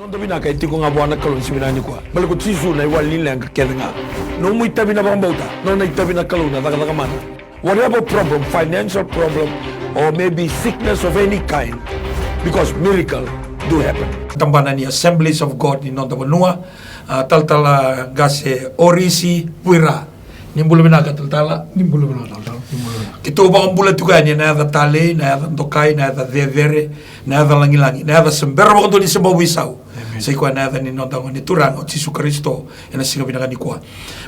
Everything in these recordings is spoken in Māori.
non dobina kay tiko nga buwana kalon siminani kwa bal ko tisu na wali lang kedenga no mu itabi na bambota no na itabi na kalon na daga mana whatever problem, financial problem or maybe sickness of any kind, because miracle do happen. Tambana ni Assemblies of God ni Nonda Banua taltala gase orisi puira nimbulu binaga taltala kito ba ambula tukanya na ada tale na ada tokai na ada vevere na ada langi na ada sembero ba kundi sembo wisau sai kwa na ada ni Nonda ni turang o Jesu Kristo ena singa binaga ni kwa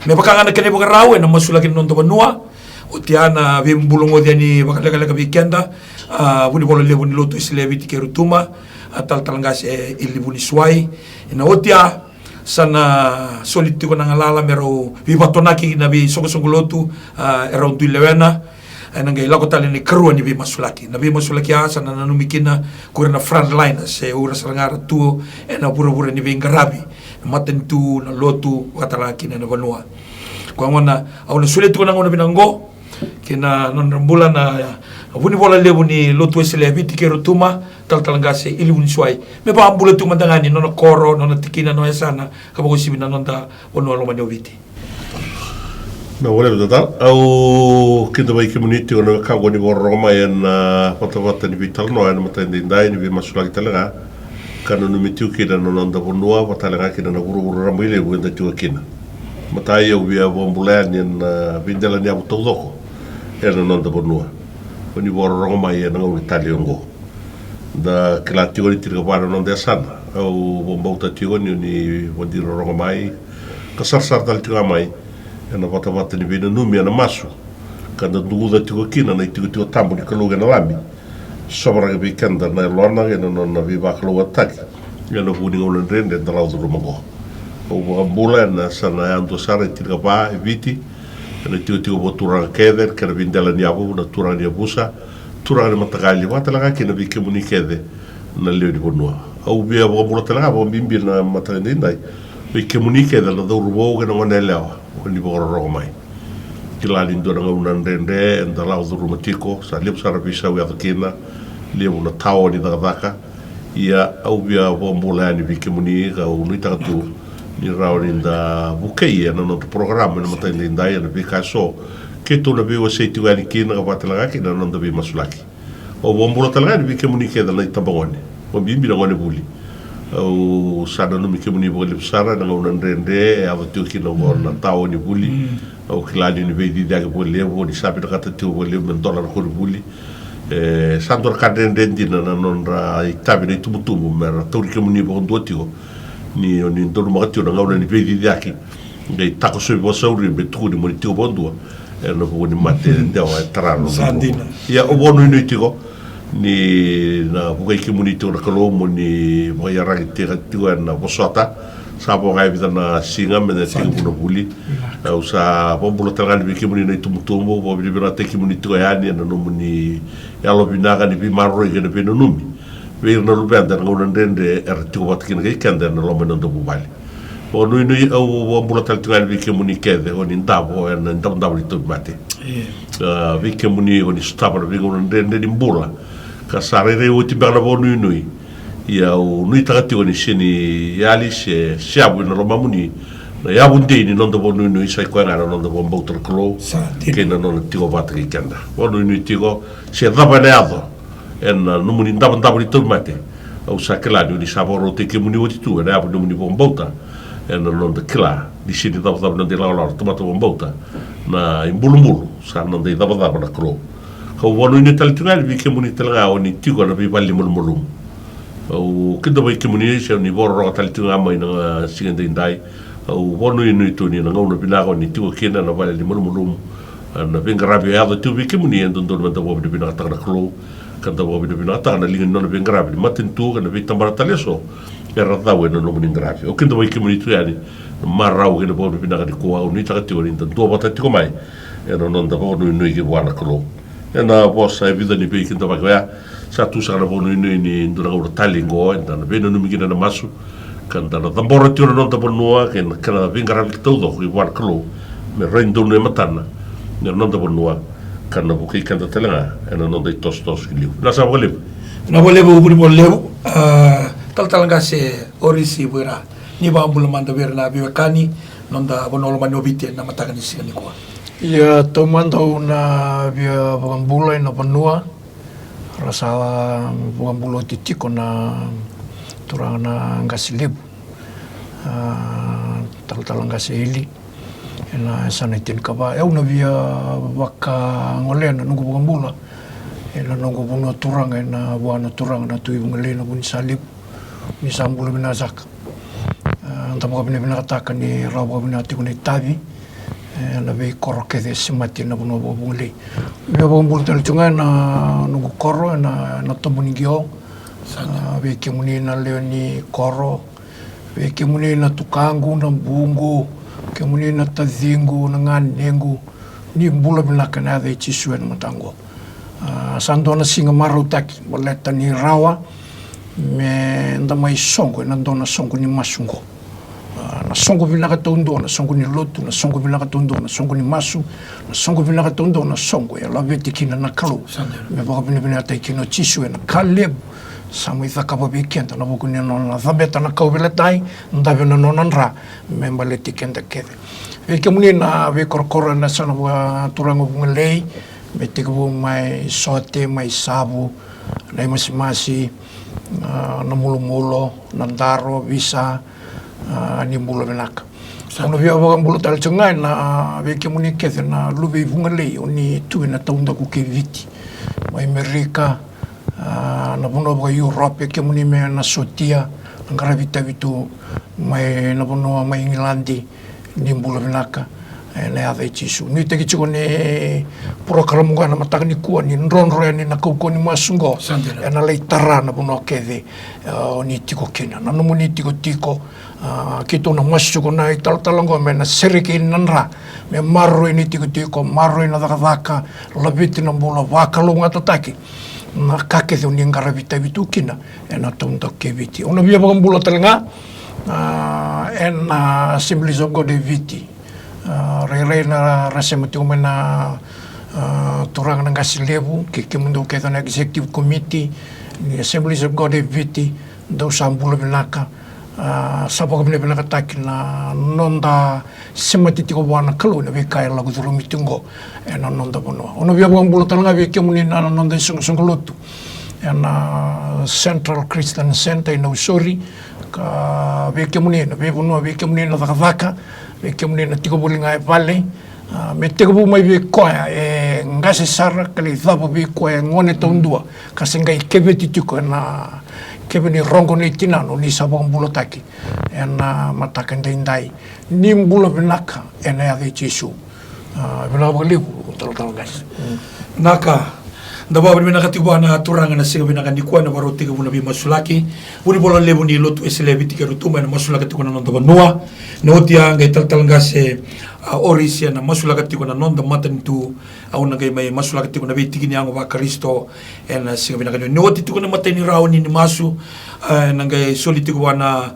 me bakanga na kene bogarawe na masula kin Nonda Banua utiana vimbulungo diani bakalaga weekenda buni bolo le buni loto islevi tikerutuma atal talangas ilibuni swai ina otia sana solitiko na ngalala mero vibatonaki na bi songolotu around 11 nangay lako tali ni karuan ni masulaki sana nanumikina kurena front line se ura sarangara tuo na pura-pura ni ngarabi matentu na lotu katalaki na Banua kwa ngona au na solitiko na ngona binango kina non rambulan na buni bola lebu ni lotu eselevi tikerutuma taltalangase ilibun suai me ba ambula tu mandangani non koro non tikina no esana kabago sibina nonda ono lo manioviti na wala data au kinda bai community ono ka goni boroma en foto ni vital no en matende ndai ni masula kitalaga kana no mitiu kida no nonda bonua watalaga kida na guru ramile wenda tu kina matai eu via bombulan en vindela ni abu todoko era nonda bonua oni boroma en no italiongo da kelati goni tira para non de sana au bombauta tigoni ni wandiro rongomai kasar dal tiga mai ena vata ni vina numi ana masu kada duda tigo kina na tigo tambo ni kaluga na lami sobra ga weekend na lona ena non viva kaluga tak ena buni ngolen rende da laudo romago o bula na sana ando sare tira ba eviti ena tigo botura keder kana vindela ni abu na tura ni abusa turare matagali wata laga kina bi komunikede na leo di Banua au bia bo bola talaga bo bimbi na matande ndai bi komunikede la do rubo ga no ne leo ni bo ro mai kila lindo na una ndende nda la do rumatiko sa lep sara bi sa wi akina leo na tawo ni da vaka ia au bia bo bola ni bi komunika au ni tatu ni rauri da bukei na no programa na matande ndai na bi kaso ke tona be wa seitu ali kina ka patalaga kina nonda be masulaki o bombula talaga ni ke munike da lai tabangone o bimbi na ngone buli o sana no mi ke muni boli sara na ngona ndende ava tu kina ngona tawo ni buli o klani ni be di daga boli o ni sabe ka tu boli men dollar ko buli sandor ka ndende na nonra itabi ni tumutumu mer to ke muni bo ndotio ni oni ndor magati na ngona ni be di daki ngai tako so bo sauri be tu ni moni tio bondua no boni mate ndao trano sandina ya o bonu ni tiko ni na bukai ki munito na kalomo ni mo ya rangi tira tua na bosota sa bo ga vida na singa me na tiko no buli au sa bombulo tanga ni ki munito tumutumbo bo bi na te ki munito ya ni na no muni ya lo binaga ni bi marro ge ne no numi be na lu benda ngona ndende er tiko wat ki ngai kende na lo meno do bubali o nui au ambula taltungal vi ke muni kede o ni ndabo en ndabo li tot mate vi ke muni o ni staba vi ngona ndende di mbula ka sare re o ti bana bo nui ia o nui tagati o ni sini yali se abu na roma muni na ya bunde ni nondo bo nui sai kwa na nondo bo mboutor klo ke na non tigo vata ki kenda o nui tigo se daba ne ado en no muni ndabo li tot mate au sakelani ni saboro te ke muni o ti tu na abu no muni bo mbouta en non de kla di sini da non de la tomato bombota na imbulu sa non de da na kro ko wonu ni taltungal bi ke muni talga oni tigo na bi balli mulmulum o kido bi ke muni se ni borro taltunga mai na sigende ndai o wonu ni to ni na ngona binago ni tigo kena na balli mulmulum na bengrabi ya do bi ke muni en don da bo bi na ta na kro kan da bo bi na ta na linga no bengrabi matin tu na bi tambara taleso era da bueno no muni grafi o kindo vai ke muni tu yani marrau ke no bo bi na ka ko au ni ta ti ori ndan to bata ti ko mai era non da bo no ke wana kro ena bossa e vida ni pe kindo va ga sa tu sa na bo no ni ndura ko talingo ndan be no mi kina na masu kan da na tambora ti no da bo no ke na vinga ravi todo ko wana kro me rendo no matana ne non da bo no kan na bo ke kan da tela ena non dei tostos ki liu na sa bo liu na bo lebu buri bo lebu talanga se orisi wira ni ba ambula manda wira na biwakani nonda bonolo manobite na matagani sigani kwa Ia taumandau na via vagambula ina vanua rasa vagambula titiko na turanga na ngasi lebu tal ngasi ili ina sana itin kaba eu na via waka ngolena nungu vagambula ina nungu bunua turanga ina wana turanga na tui vungalena buni salib ni sambula bina zaka antama bina bina kataka ni rawa bina tiko ni tavi na vei koro ke de simati na bono bole me bo mbul tel tunga na no koro na tomuni gio ve ke muni na leoni koro ve ke muni na tukangu na bungu ke muni na tazingu na nganengu ni mbula bila kana de chisuen matango sandona singa maru taki boleta ni rawa me ndamai songo na ndona songo ni masungo na songo vinaka tondo na songo ni lotu na songo vinaka tondo na songo ni masu na songo vinaka tondo na songo ya la veti kina na kalu me baka bine bine ata kino chisue na kaleb samu ithaka babi kenta na boku ni na thabeta na kaubele tai ndabe na nonanra me mbaleti kenta kede ve kemuni na ve korkora na sana wa turango bungelei me tikubu mai sote mai sabu na masi na mulu na ndaro visa ni mbula benaka ono via mbula tal chungai na ve ke muni ke na lubi vungale oni tu na taunda ku ke viti mai Amerika na bono ba Europe ke muni me na sotia ngara vita vitu mai na bono mai England ni mbula benaka na ave chisu ni te kichiko ne program ngana matakni ku ni nronro ni na ko ni masungo na le tarana bono ke oni tiko kena na no muni tiko kito na masuk na tal-talango me na seriki nanra me marro ini tiko marro ina daka labiti na bola wakalunga tataki na kake de uning garabita bitukina ena tonto keviti ona via bula telanga en Assemblies of God viti re na rasemati umena turang na gasilebu ke mundo ke na executive committee ni Assemblies of God viti do sambula benaka sabok bine bine kataki na nonda semati tiko wana kalu na veka la guduru mitungo na nonda bono ono via bula talanga ve ke muni na nonda sung lutu na Central Christian Center in Usori ka ve ke muni na ve bono ve ke muni na vaka ve ke muni na tiko bulinga e vale me tiko bu mai ve koa ngase sara kali thabo ve koa ngone tondua kasenga ikebeti tiko na kebeni rongo ni tinano ni sabong bulotaki ena matakan dindai ni mbula benaka ena ave chisu bela balibu tal guys naka ndaba bina katiwa na turanga na siga bina kanikuwa na baroti ka buna bi masulaki buni bola lebu ni lotu eselebi tikeru tuma na masulaka tikuna nonda banua notia ngai tal ngase orisia na masulaka tikuna nonda matanitu au na ngai mai masulaka tikuna be tikini ango ba Kristo ena siga bina kanio noti tikuna matani rauni ni masu na ngai soli tikwa na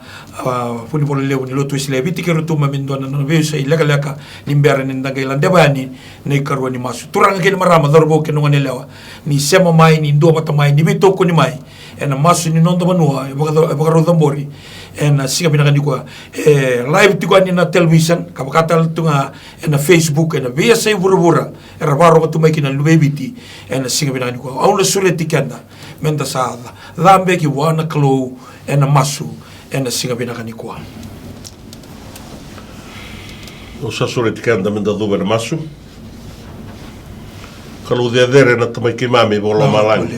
buni bola lebu ni lotu eselebi tikeru tuma mindona na be sai laka nimbera ni ngai landebani nei karwa ni masu turanga ke marama dorbo ke no lewa ni sema mai ni ndo mata mai ni bitoko ni mai ena masu ni nonda banua e bagaru dambori ena siga bina kaniko live tiko ni na television kabakata tunga ena Facebook ena via sai burubura era baro batu mai kina lubebiti ena siga bina kaniko au le sure tikanda menda sada dambe ki wana klo ena masu ena siga bina kaniko o sa sure tikanda menda do masu kalau dia dere na tamai ki mami bola malang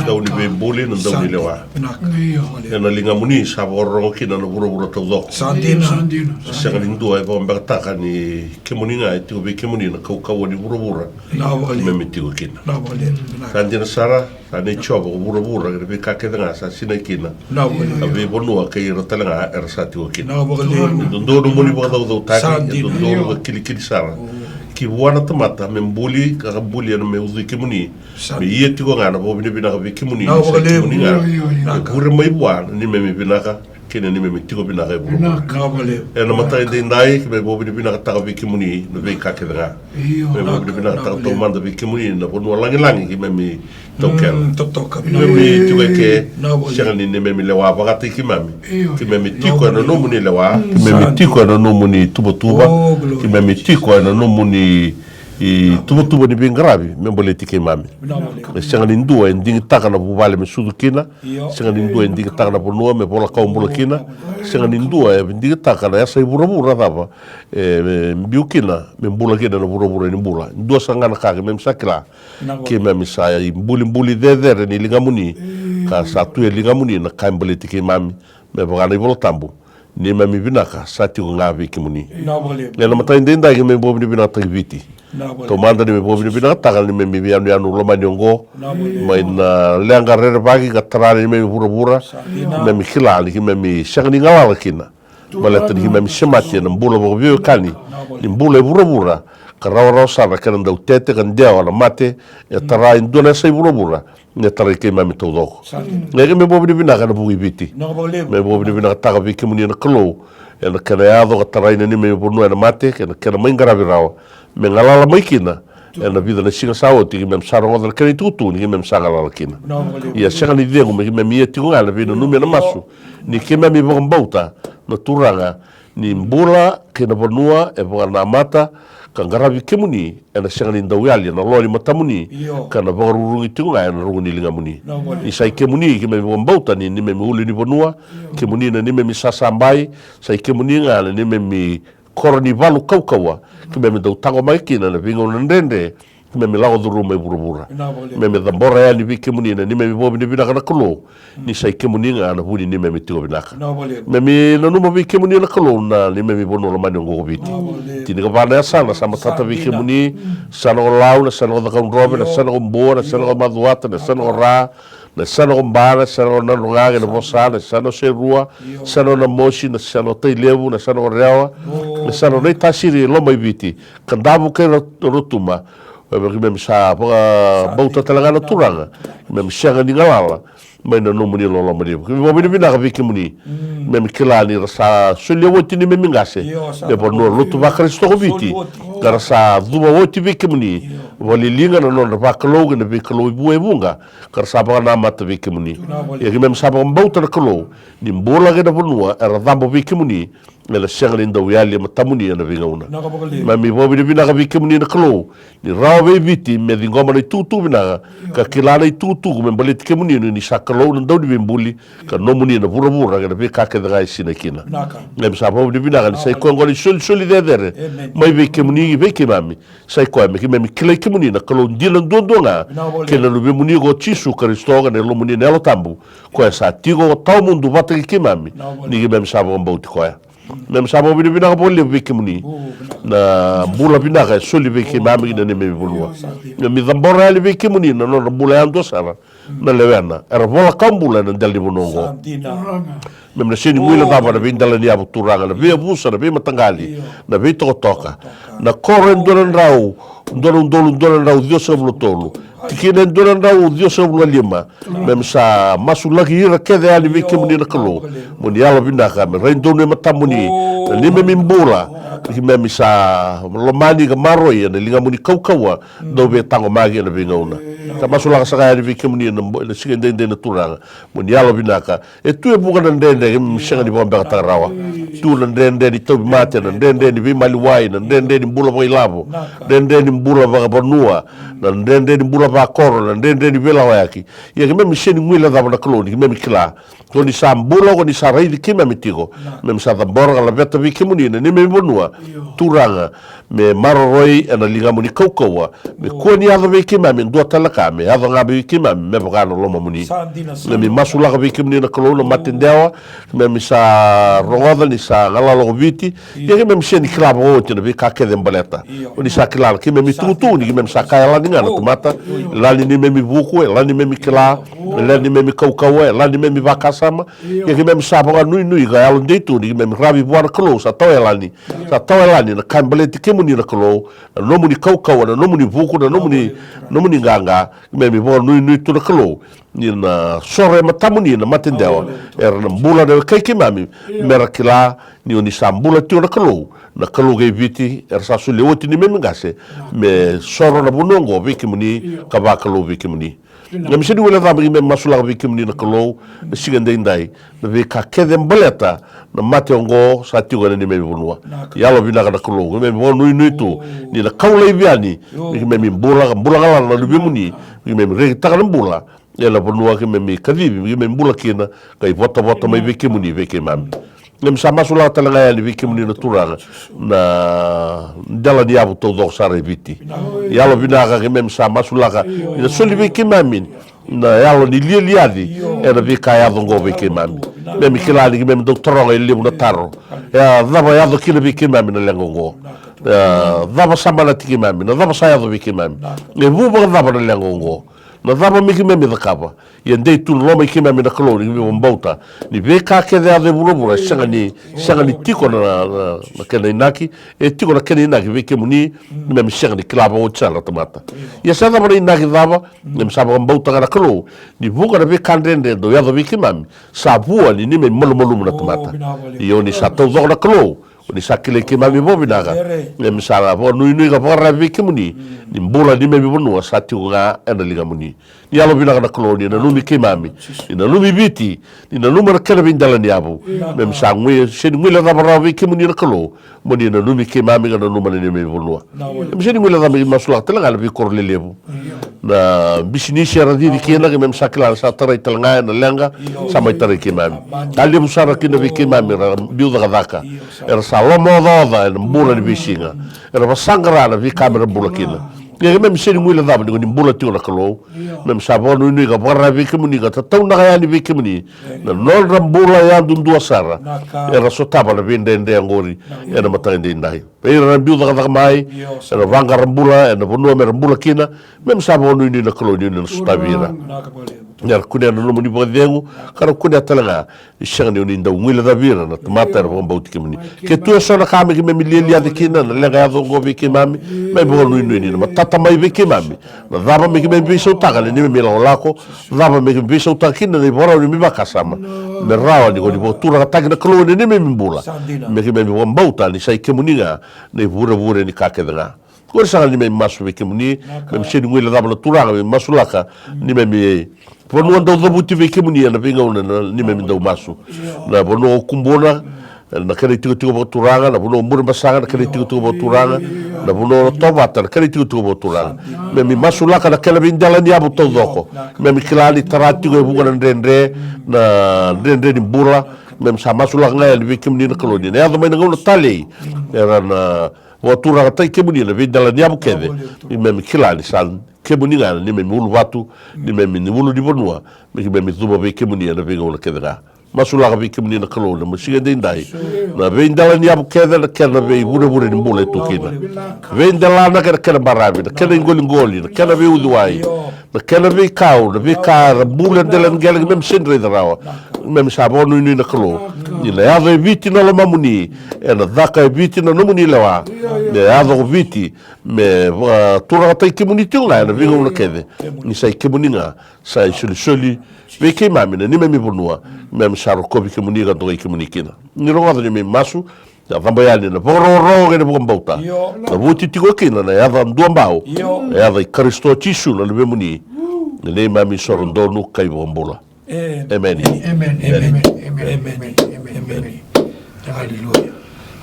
dau ni be buli na dau ni lewa na linga muni sa borro ki na buru to do sandina sa ling do ai bomba taka ni ke muni nga ti be ke muni na kau kau ni buru me meti ko kina sandina sara ani chobo buru be ka ke nga sa sina kina be bonua ke ira talanga era sa ti ko kina do muni bo do taki do kili sara ki wana tamata me mbuli ka mbuli na me uzi ke muni me ie tiko ngana bo bine bina ka ke muni ke muni nga kure mai bwa ni me bina ka kina ni me mitiko bina ka bulu Nga bale. e na mata inde ndai ki me bobi bina ka taka viki muni no ve ka ke nga me bobi bina ka taka to manda viki muni na ponu langi ki me mi tokel Totoka. me mi tuwe ke sanga ni ne me mi lewa ba ka ki mami ki me mitiko na no muni lewa ki me mitiko na no muni tuba ki me mitiko na no muni i tuba ni bingravi me bole tike mami sanga ni ndua ndingi taka na bubale me sudukina sanga ni ndua ndingi taka na bonua me bola ka umbula kina sanga ni ndua ndingi taka na yasa ibura dava mbiukina me mbula kina na bura ni mbula ndua sanga na kage me msakila ki me misaya mbuli dedere ni lingamuni ka satu lingamuni na kaimbole tike mami me bogana ibola tambu ni mami binaka sati ko ngavi kimuni le na matai ndenda ki me bobi binaka viti to manda ni me bobi binaka tagal ni me mi anu loma nyongo mai na leanga rere bagi ka tarani ni me bura me mi khilali ki me mi shagni ngawala kina malata ni me mi shemati na mbula bo bio kani ni mbula bura ka rawa sara kana ndau tete kan dia wala mate e tarai ndona sai bura ne tarai ke mami to do ne me bobi binaka na bugi viti me bobi binaka taga viki muni na klo e na kana ya do ka tarai ni me bonu na mate kana mai ngaravi rawa me ngalala mai kina e na vida na singa sawo ti me msara ngodal kani tutu ni me msanga la kina ia sanga ni dengo me me ti ngala vino no me na masu ni ke me bo mbauta na turanga ni mbula ke na bonua e bo na mata ka ngaravi kemuni e na sanga ni ndawali na loli matamuni kana bo rurungi tinga na runguni linga muni i sai kemuni ke me bo mbauta ni me uli ni bonua kemuni na ni me misasa mbai sai kemuni ngala ni me mi koroni valu kaukawa ki me dau tango mai kina na vingo ndende ki me lago duru me burubura me dambora ya ni viki muni na ni me bobi ni binaka na kolo ni sai ke muni nga na huni ni me tigo binaka me na numa viki muni na kolo na ni me bono la mani ngo biti tini ka bana sana sama tata viki muni sana o lau na sana o da kaun robe na sana o mboa na sana o maduata na sana o ra na sana o mbara sana o nanungaga na vosa na sana o serua sana o na moshi na sana o teilevu na sana o rewa na sana o nei tasiri loma i viti kandavu ke rotuma me misa bauta talaga na turanga me misianga ni ngalala mai na no muni lo mari ki mo bini bina ka viki muni me mikilani rasa sulia woti ni me mingase de bono lutu va Kristo ko viti karasa duma woti viki muni wali linga na no va kalo na viki lo bue bunga karasa ba na mata viki muni e ki me misa ba bauta na kalo ni mbola ke na bonua era dambo viki muni me la senga linda wiali matamuni na vinga una ma mi bo bina ka viki muni na kalo ni rawe viti me dingoma ni tutu bina ka kilala i tutu me balit ke muni ni sakalo na dau di mbuli ka no muni na bura ka be ka ke dai sina kina me sa bo bina ka sai ko ngoli soli de mai viki muni viki mami sai ko me ki me kile ke muni na kalo ndila ndonga ke na lu muni go chisu Kristo ga ne lo muni ne lo tambu ko sa tigo tau mundu bata ki mami ni me sa bo mbauti ko ya nem sabo bina bina ka bolle viki muni na bula bina ka soli viki mami na me bulwa mi dambora le viki muni na no bula ando sara na levena era vola kambula na dali bonongo mem na sini muila daba na vindala ni abu turanga na via busa na via matangali na via toka na koren dolan rau dolan rau dio seblo tolu tikine dolan rau dio seblo lima mem sa masulagi ira kede ali viki muni na kalo muni ala bina ka me rendone matamuni ni me mimbula ki me misa lomani ga maroi na linga muni kaukawa do be tango magi na vingauna ta masula ka saka vi kemuni na sigende na turanga muni ala bina ka e tu e buka ndende mi sanga ni bomba ta rawa tu ndende ni to mate na ndende ni vi maliwai na ndende ni mbula boy labo ndende ni mbula ba bonua na ndende ni mbula ba koro na ndende ni vela wayaki ye me misheni mwila da na koloni me mikla to ni sambula ko ni sarai di kima mitigo me sa da borga la veta vi kemuni ni me bonua turanga me maroroi na linga muni kaukawa me ko ni ava vi kima me do talaka me ava nga vi kima me bogano loma muni me masula ga vi kemuni na kolona matendewa me sa roda ni sa galalo viti ye me misheni klabo o tena vi ka ke dembaleta ni sa klalo ki me mitutu ni me sa kaya la ninga na tomata la ni me mi buku la ni me mi kla la ni me mi kaukawa la ni me mi vakasama ye ki me sa boga nui ga alo deitu ni me rabi boa klo sa toelani na kambaleti kemuni na klo no muni kaukawa na no muni buku na no muni nganga me mi boa nui tu na klo ni na sore matamuni na matendewa era na mbula na kai ke mami mera kila ni oni sambula tio na kalau ge viti era sa su lewoti ni memengase me soro na bunongo viki muni ka ba kalau viki muni na misedi wala da me masula viki muni na kalau na sigande indai na ve ka kedem baleta na matongo sa tio ni me bunua yalo bina ka kalau me mo nui tu ni na kaula ibiani me mbula kala na lubi muni me re ta na mbula ela bonua ke me kadibi me mbula kina kai vota mai viki muni viki mami nem sama sula talanga ya viki muni na turanga na dala dia buto do sare viti yalo binaga ke mem sama sula ka ina soli viki mami na yalo ni liadi era vika ya dongo viki mami mem kilali mem doktoro ele na taro ya dava ya do kila viki mami na lengo dava sambala tiki mami na dava saya do viki mami le buba dava na lengo na dava miki memi da kapa ia ndei tu loma i kima mina kalori mi mbauta ni ve ka ke da de bula sanga ni tiko na kena inaki e tiko na kena inaki ve ke muni me mi sanga ni klaba o tsala tomata ia sa da mari inaki dava nem sa mbauta kana kalo ni vuga na ve kandende do ya do ve kimami sa bua ni me molo na tomata io ni sa to zo na kalo ni sakile ke mami bobinaga nem sala bo nui ga porra viki muni ni mbula di me bonu sati nga ena liga muni ni alo binaga na koloni na lumi ke mami na lumi biti ni na lumi kala bindala ni abu mem sangwe sen ngula da bara viki muni na kolo muni na lumi ke mami ga na lumi ni me bonu mem sen ngula da masula tala ga vi korle lebu na bisini shara di ke na mem sakila sa tara talanga na lenga sama tara ke mami ali musara ke na viki mami biuda ga daka lomo doda en mbula ni bisinga era basangra na vi kamera mbula kina ye mem seni ngula da ni mbula tio na kalo mem sabonu ni ga barra vi kemuni ga tau na ya ni vi kemuni na nol mbula ya dundu sara era sotaba na vinde ndé ngori era matande ndai era biu da mai era vanga mbula na bonu mer mbula kina mem sabonu ni na kalo ni na sotabira nyar kunia no muni bodengu kara kunia talanga ishanga ni nda ngwila da vira na tomata ro mbauti kimuni ke tu so na kame me milili ya dikina na lenga ya zongo viki mami me bolu ni na tata mai viki mami na daba me me biso taga ni me mila lako daba me biso takina ni bora ni mi bakasama me rawa ni godi botura tagi na klo ni me mbula me mbauta ni sai kimuninga ni vura ni kakedanga ko sa ni me masu viki muni me shedi ngwila daba na turaga me masulaka ni me Pono ando do buti ve kemuni na vinga una ni me ndo masu na pono kumbona na kare tiko boturanga na pono mura basanga na kare tiko boturanga na pono tobata na kare tiko boturanga me mi masu la kana kala bindala ni abu todoko me mi klali tarati go buga ndendre na ndendre ni bura me sa masu la ngai ve kemuni na koloni na ado me ngona tali era na boturanga tai kemuni na bindala ni abu kede me mi klali san kemuni ngana ni me mulu watu ni me ni mulu di bonua me zuba be kemuni na venga ona kedra masula ga be kemuni na kalo na masiga dindai na vendala ni abu kedra na kena be bure ni mule tukina vendala na kena barabi na kena ngoli na kena be uduai na kena be kau na be ka bule dela ngel mem sindre drawa mem sabonu ni na kalo ni la ave viti na mamuni ena daka viti na nomuni lawa ne ave viti me tura tai kemuni tula na vinga una kede ni sai kemuninga sai soli ve ke mami ni me bonua me saro kobi kemuni ga do kemuni kina ni ro ga ni me masu ya vambayani na ro ga bo mbauta na vuti tiko kina na ya vam duambao ya vai Kristo tisu na le muni ne mami sorondo no kai bombola amen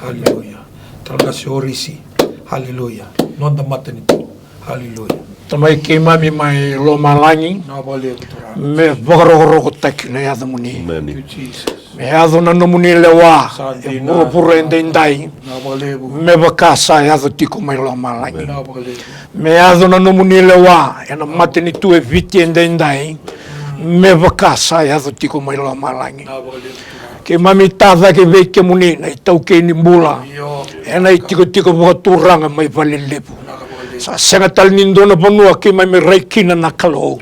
hallelujah talgasi orisi hallelujah nonda matani hallelujah tamai ke mami mai lo malangi me bogoro tak na ya muni me ado na no muni lewa e puro endai me bakasa ya tiko mai lo malangi me ado na no muni lewa e na mateni tu e viti endai me bakasa ya tiko mai lo malangi ke mami tava ke ve ke muni na tau ke ni mbula e na tiko boturanga mai valelepu sa senga tal nindo na bonua ke mami reikina na kalo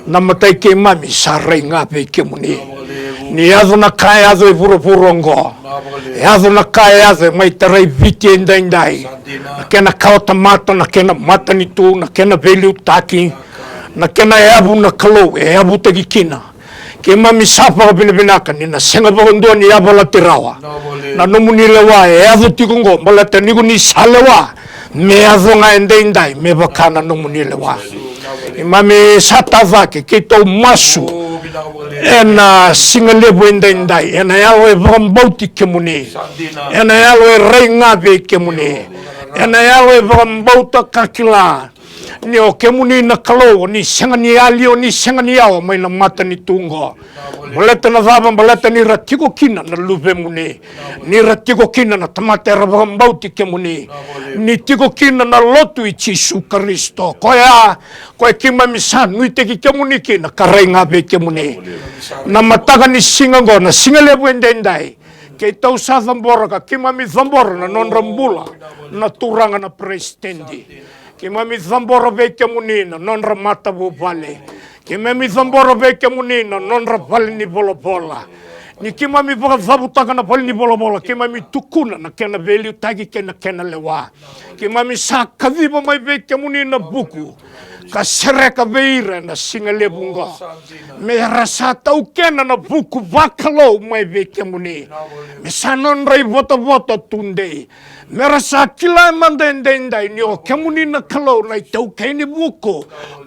na matai ke mami sa renga ve ke muni ni ado na kai ado e puro ngo e ado na kai ado mai tarai viti endai ke na kauta mata na ke na mata ni tu na ke na velu taki na kena e abu na kalau e abu tagi kina ke mami sapa ka pinapinaka ni na senga pakondua ni abala tirawa na numuni lewa e abu tikungo malata niku ni salewa me abu nga endai me bakana numuni lewa mami satavake ke tau masu ena singalebo endai ena yalo e vakambauti kemuni ena yalo e reingave kemuni ena yalo e vakambauta kakila ni o kemuni na kalau ni senga ni alio ni senga ni ao mai na mata ni tungo baleta na vava baleta ni ratiko kina na lupe muni ni ratiko kina na tamate rakambauti kemuni ni tiko kina na lotu i Jesu Kristo koya kima misan nuite ki kemuni kina karaingabe kemuni na mataka ni singango na singalebu endai ke tau sa thambora ka kima mi thambora na non rambula na turanga na prestendi kima mi thambora ve kemunina non ramata bu vale kima mi thambora ve kemunina non ravali ni bolobola ni kima mi baka thabutaka na pali ni bolobola kima mi tukuna na kena veli utagi kena lewa kima mi sa kaviva mai ve kemunina buku ka sereka veira na singale bunga me rasa tau kena na buku vakalo mai ve kemuni me sanon rai vota tunde me rasa kila mandendendai ni o kemuni na kalau na tau keni buku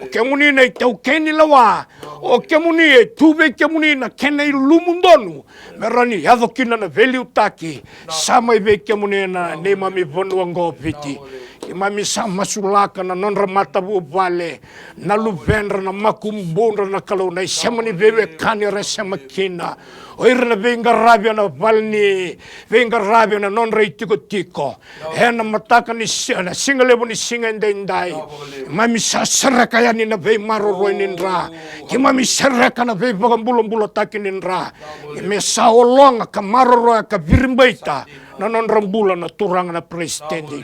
o kemuni na tau keni lawa o kemuni e tuve kemuni na kena i lumundonu me rani yado kina na veli utaki sama ve kemuni na ne mami vonuango piti mami sa masulaka na non ramata bu vale na luvendra na makumbundra na kalau na semani bebe kani resema kina oira na venga rabia na valni venga rabia na non rei tiko na mataka ni na singalebu ni singendendai mami sa sereka yani na ve maro roinindra ki mami sereka na ve bagambulo takinindra me sa olonga ka maro roa ka virimbaita na non rambula na turanga na presidendi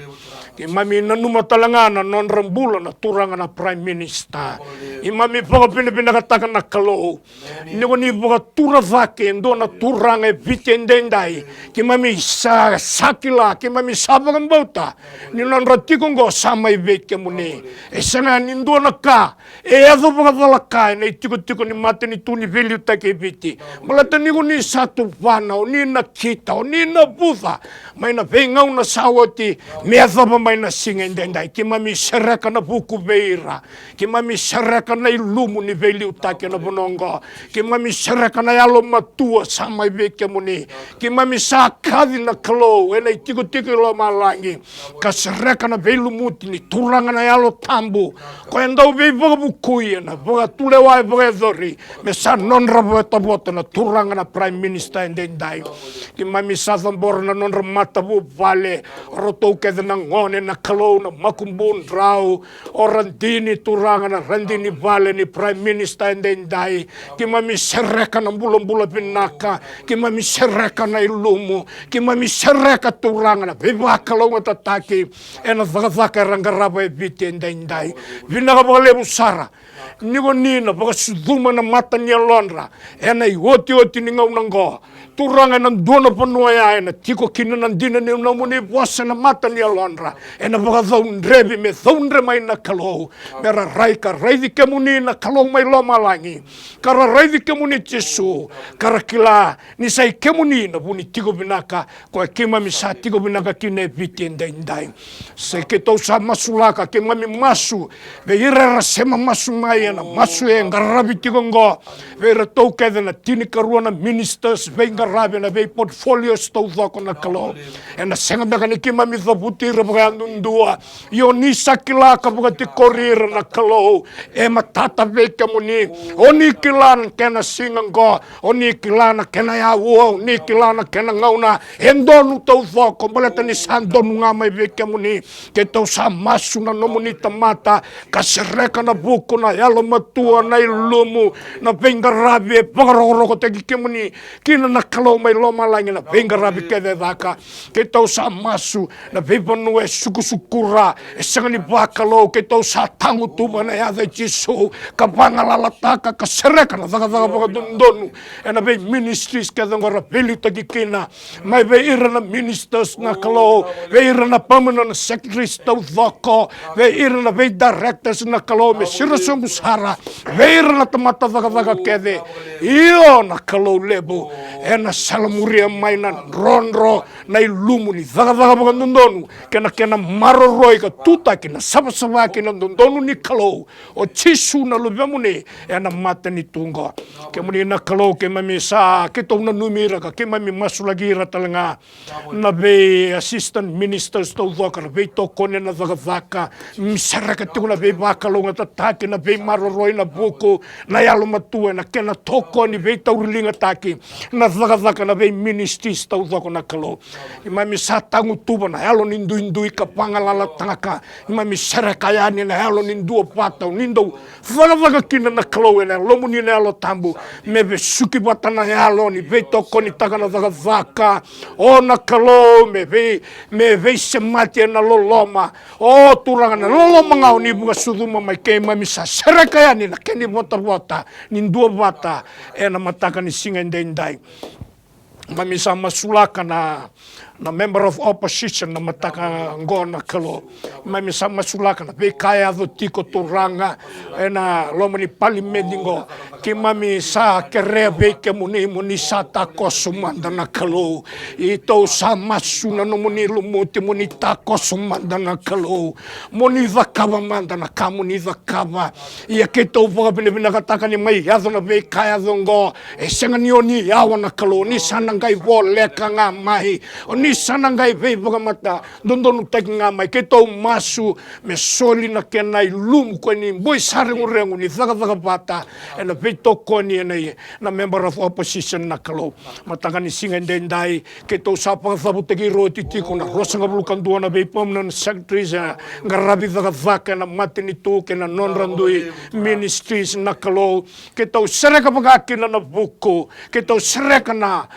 ki mami na numatalanga na non rambula na turanga na prime minister i mami paka pinakataka na kalau niko ni paka tura vake ndo na turanga e vitendendai ki mami sa sakila ki mami sabagambauta ni non ratikongo sama i veke mune e sana ni ndo na ka e azo paka valaka na tiko ni mate ni tuni veli utake viti malata niko ni satu vana o ni na kita o ni na buza mai na vengau na sawati me azo mai na singendendai ki mami sereka na buku veira ki mami sereka na ilumu ni veli utake na bonongo ki mami sereka na yalo matua sama i veke muni ki mami sa kavi na kalau e na tiko lo malangi ka sereka na velu muti ni turanga na yalo tambu ko endau ve bukui na boga tulewa boga zori me sa non rabota bota na turanga na prime minister endendai ki mami sa thambor na non ramata bu vale roto ke na ngone na kalau na makumbun rau orandini turanga na randini vale ni prime minister endendai ki mami sereka na bulo pinaka ki mami sereka na ilumu ki mami sereka turanga na beba kalau matataki ena vaka rangaraba e viti endendai vinaka bale busara niko nina baka suduma na mata ni alonra ena i oti ni ngau nango turanga na dona panua ya ena tiko kina na dina ni unamuni wasa na mata ni alonra ena baka dhaundrebi me dhaundre mai na kalau mera raika raithi kemuni na kalau mai loma langi kara raithi kemuni Jesu kara kila ni sai kemuni na buni tiko binaka ko kima misa tiko binaka kine viti endai se ke tau sa masulaka ke mami masu ve irera sema masu mai na masu e ngarabi tiko ngo ve ra tau ke na tini karuana ministers ve ngarabi na ve portfolios tau dhako na kalau ena senga beka ni kima mi thaputi ra baka ndundua yo ni sakila ka baka ti korira na kalau e matata ve kemuni oni kilan kena singango oni kilana kena ya wo ni kilana kena ngauna endonu tau dhako baleta ni sandonu ngamai ve kemuni ke tau sa masu na nomuni tamata ka sereka na buku na yalo matua na ilumu na vengarabi e pagaroroko te kemuni kina na kalau mai loma langi na vengarabi ke dhaka ke tau sa masu na vipanu e sukusukura sangani bakalo ke to sa tangu tu bana ya da jisu ka bangalala taka ka sereka na daga baka dondonu ena be ministries ka ngora peli tagi kina mai be irana ministers na kalo be irana permanent secretaries to voko be irana be directors na kalo me sirasum sara be irana tamata daga kede io na kalo lebo ena salamuria mai na ronro na ilumu ni daga baka dondonu kena maroroi ka tuta kena saba kena dondonu ni kalo o chisu na lubamune ena mata ni tunga ke muni na kalo ke mami sa ke to na numira ka ke mami masulagi ratalanga na be assistant ministers to dokar be to kone na vaka misara ka tu na be bakalo ngata taki na be maroroi na buku na yalo matua na kena toko ni be to rilinga taki na vaka na be ministries to doko na kalo mami sa tangu tuba na yalo nindu ka pangalala tangaka mami sara kaya ni na yalo nindu pata nindo vaka kina na kalo na lomu ni na yalo tambu me be suki bata na yalo ni be toko ni taka na vaka o na kalo me be semati na loloma o turanga na loloma ngau ni buka suduma mai ke mami sa sara kaya ni na keni bota nindu bata na mataka ni singa ndai mami sa masulaka na member of opposition na mataka ngona kalo mami sa masulaka na be kaya do tiko turanga na lomani palimendingo ki mami sa kere be ke muni sa ta kosumanda na kalo ito sa masuna no muni lumuti muni ta kosumanda na kalo muni vakava manda na kamuni vakava ia ke to boga bina kataka ni mai yazo na be kaya dongo senga ni oni yawa na kalo ni sanangai vole kanga mai ni sanangai ve boga mata dondonu takinga mai ke to masu me soli na kenai lum ko ni boy sarengu ni vaga bata ena be to koni na member of opposition na kalo mataka ni singa ndai ke to sapa fabutegi roti tiko na rosanga bulukan duana be permanent secretaries ngarabi vaka na matini tu ke na non randui ministries na kalo ke to sereka bagakina na buku ke to sereka na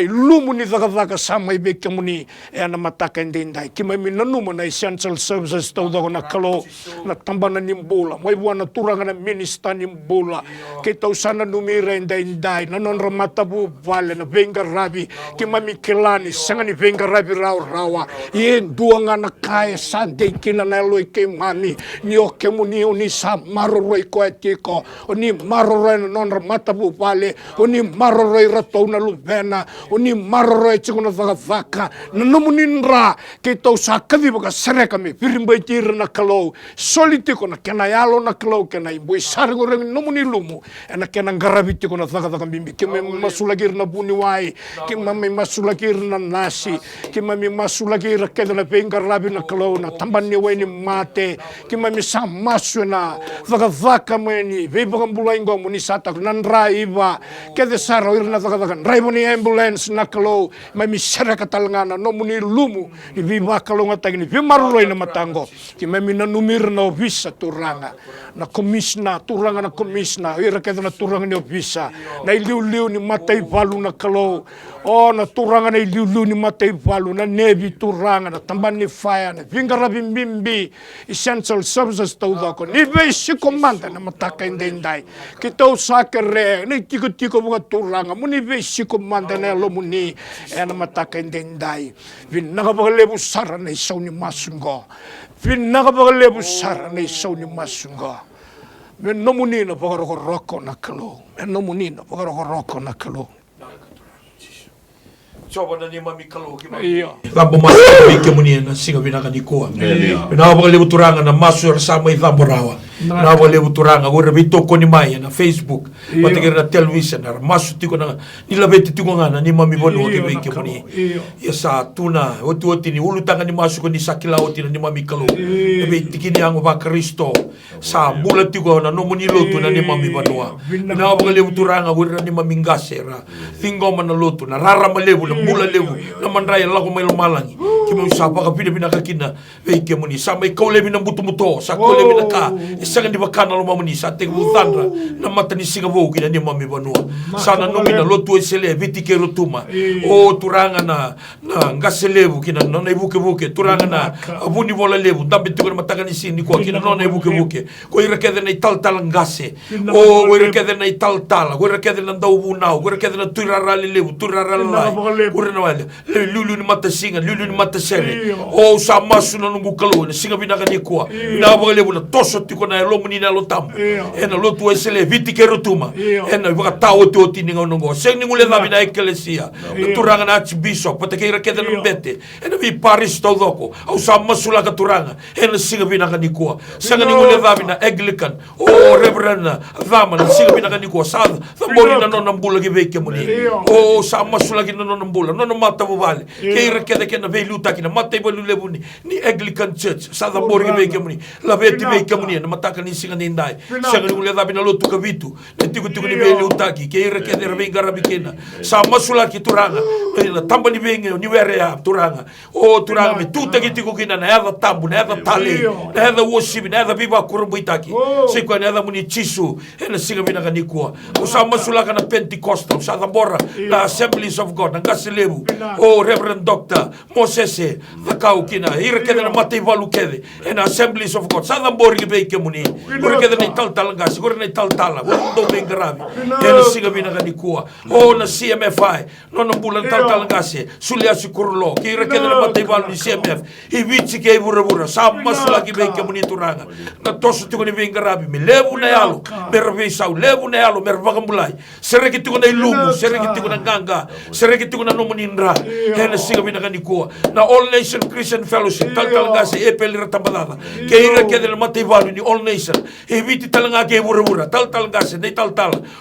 lumu ni vaka sama ibe kemuni na mataka ndai kimami nanuma na essential services to do na kalo na tambana nimbula mai buana turanga na minister nimbula ke to sana numira ndai na non ramatabu vale na venga rabi kimami kelani sangani venga rabi rawa yen duanga na kaya sande kina na loi ke mani ni o kemuni oni sa maroroi ko etiko oni maroroi non ramatabu vale oni maroroi rato na lubena oni maroroi chikuna vaka na nomuninra ke to sa kavi baka sereka me pirimbai tira na kalo solitiko na kena yalo na kalo kena imboi sargo reng nomuni lumu ena kena ngarabiti ko na vaka bimbi kime masulagir na buniwai kime masulagir na nasi kime masulagir keda na venga rabi na kalo na tambani weni mate kime sa masu na vaka meni veba kambulai ngomu ni sata nanra iba kede sara irna vaka raiboni ambulance na kalo mami sereka talngana nomuni lumu ni viva kalo ngatagini vimaruloi na matango kime na numir na visa turanga na komisna turanga na komisna ira keda na turanga ni visa na iliu ni matai valu na kalo o na turanga na iliu ni matai valu na nevi turanga na tambani fire na vingara bimbi essential services to dako ni besi komanda na mataka ndai kita usakere ni tiko buka turanga muni besi komanda na lomuni na mataka ndai vinaga bagalebu sara na isauni masungo vinaga bagalebu sara na isauni masungo nomuni na roko na kalo nomuni na roko na kalo coba na ni mami kalo ki iya labo masu ke muni na singa binaka ni koa na ba le buturanga na masu sama i vaborawa na ba le buturanga ora bito ko ni mai na Facebook patikira na television na masu tiko na ila beti tiko ngana ni mami bonu ke muni ya sa tuna oti ni ulutanga ni masu ko ni sakila oti ni mami kalo be tikini ang ba Kristo sa bulat tiko na no muni lotu na ni mami banua na ba le buturanga ora ni mami ngasera fingo man lotu na rara malebu mula lewu na mandrai lagu mail malangi Kima usapa ka pina pina kakina veike muni sa mai kaule mina muto sa kaule mina ka sangan di bakana lo mamuni sa te mutandra na mata ni singa vo kina ni mami banua sana no mina lotu esele viti ke rotuma o turanga na ngaselevu kina no na buke turanga na abuni vola levu dambe tu mata ni sini ko kina no na buke ko irekede na tal ngase o irekede na tal ko irekede na dau bunau ko irekede na turara levu turara lai ko na wale lulu ni mata singa lulu ni mata sere o sa masu na nungu kalu singa binaka ni kuwa na bagale bula toso tiko na lo muni na lo tam ena lo tu esele viti ke rotuma ena baka tawo to ti ninga nungo seng ningu le dabi na eklesia turanga na archbishop pate ke rekede na bete ena vi paris to doko o sa masu la ka turanga ena singa binaka ni kuwa sanga ningu le dabi na Anglican o reverend dama na singa binaka ni kuwa sa tambori na no nambula ki veke muni o sa masu la ki no nambula no mata buvale ke rekede ke na velu takina mata ibalu lebuni ni Anglican Church sa tambori ki veke muni la veti veke muni na mataka ni singa ni ndai sanga ningu le dabi na lo tu ka vitu ne tiku ni velu taki ke rekede revenga rabikena sa masu la ki turanga na tamba ni venge ni were ya turanga o turanga me tuta ki tiku kina na eva tambu na eva tale na eva worship na eva biba kurumbu itaki se kwa na eva muni chisu ena singa bina ka nikua o sa masula ka na Pentecostal sa tambora na Assemblies of God na ngaselebu o Reverend Dr. Mosese vakau kina irekede na mate valu kede ena Assemblies of God sa tambori ki beke muni irekede na tal ngasi gore na tal wo ndo bengravi ena singa bina ka nikua o na CMFI no bulan tal ngasi sulia sikurlo ki irekede na mate valu ni CMF i vici ke bura sa masula ki beke muni turanga na tosu tiko ni bengravi me levu na yalo mervesau levu na yalo mervagambulai sereki tiko na ilumu sereki tiko na ganga sereki tiko na nomunindra ena singa bina ka nikua na All Nation Christian Fellowship tal ngasi epeli ratambadada ke irekede na mate valu ni All Nation i viti talanga ke bura tal ngasi nei tal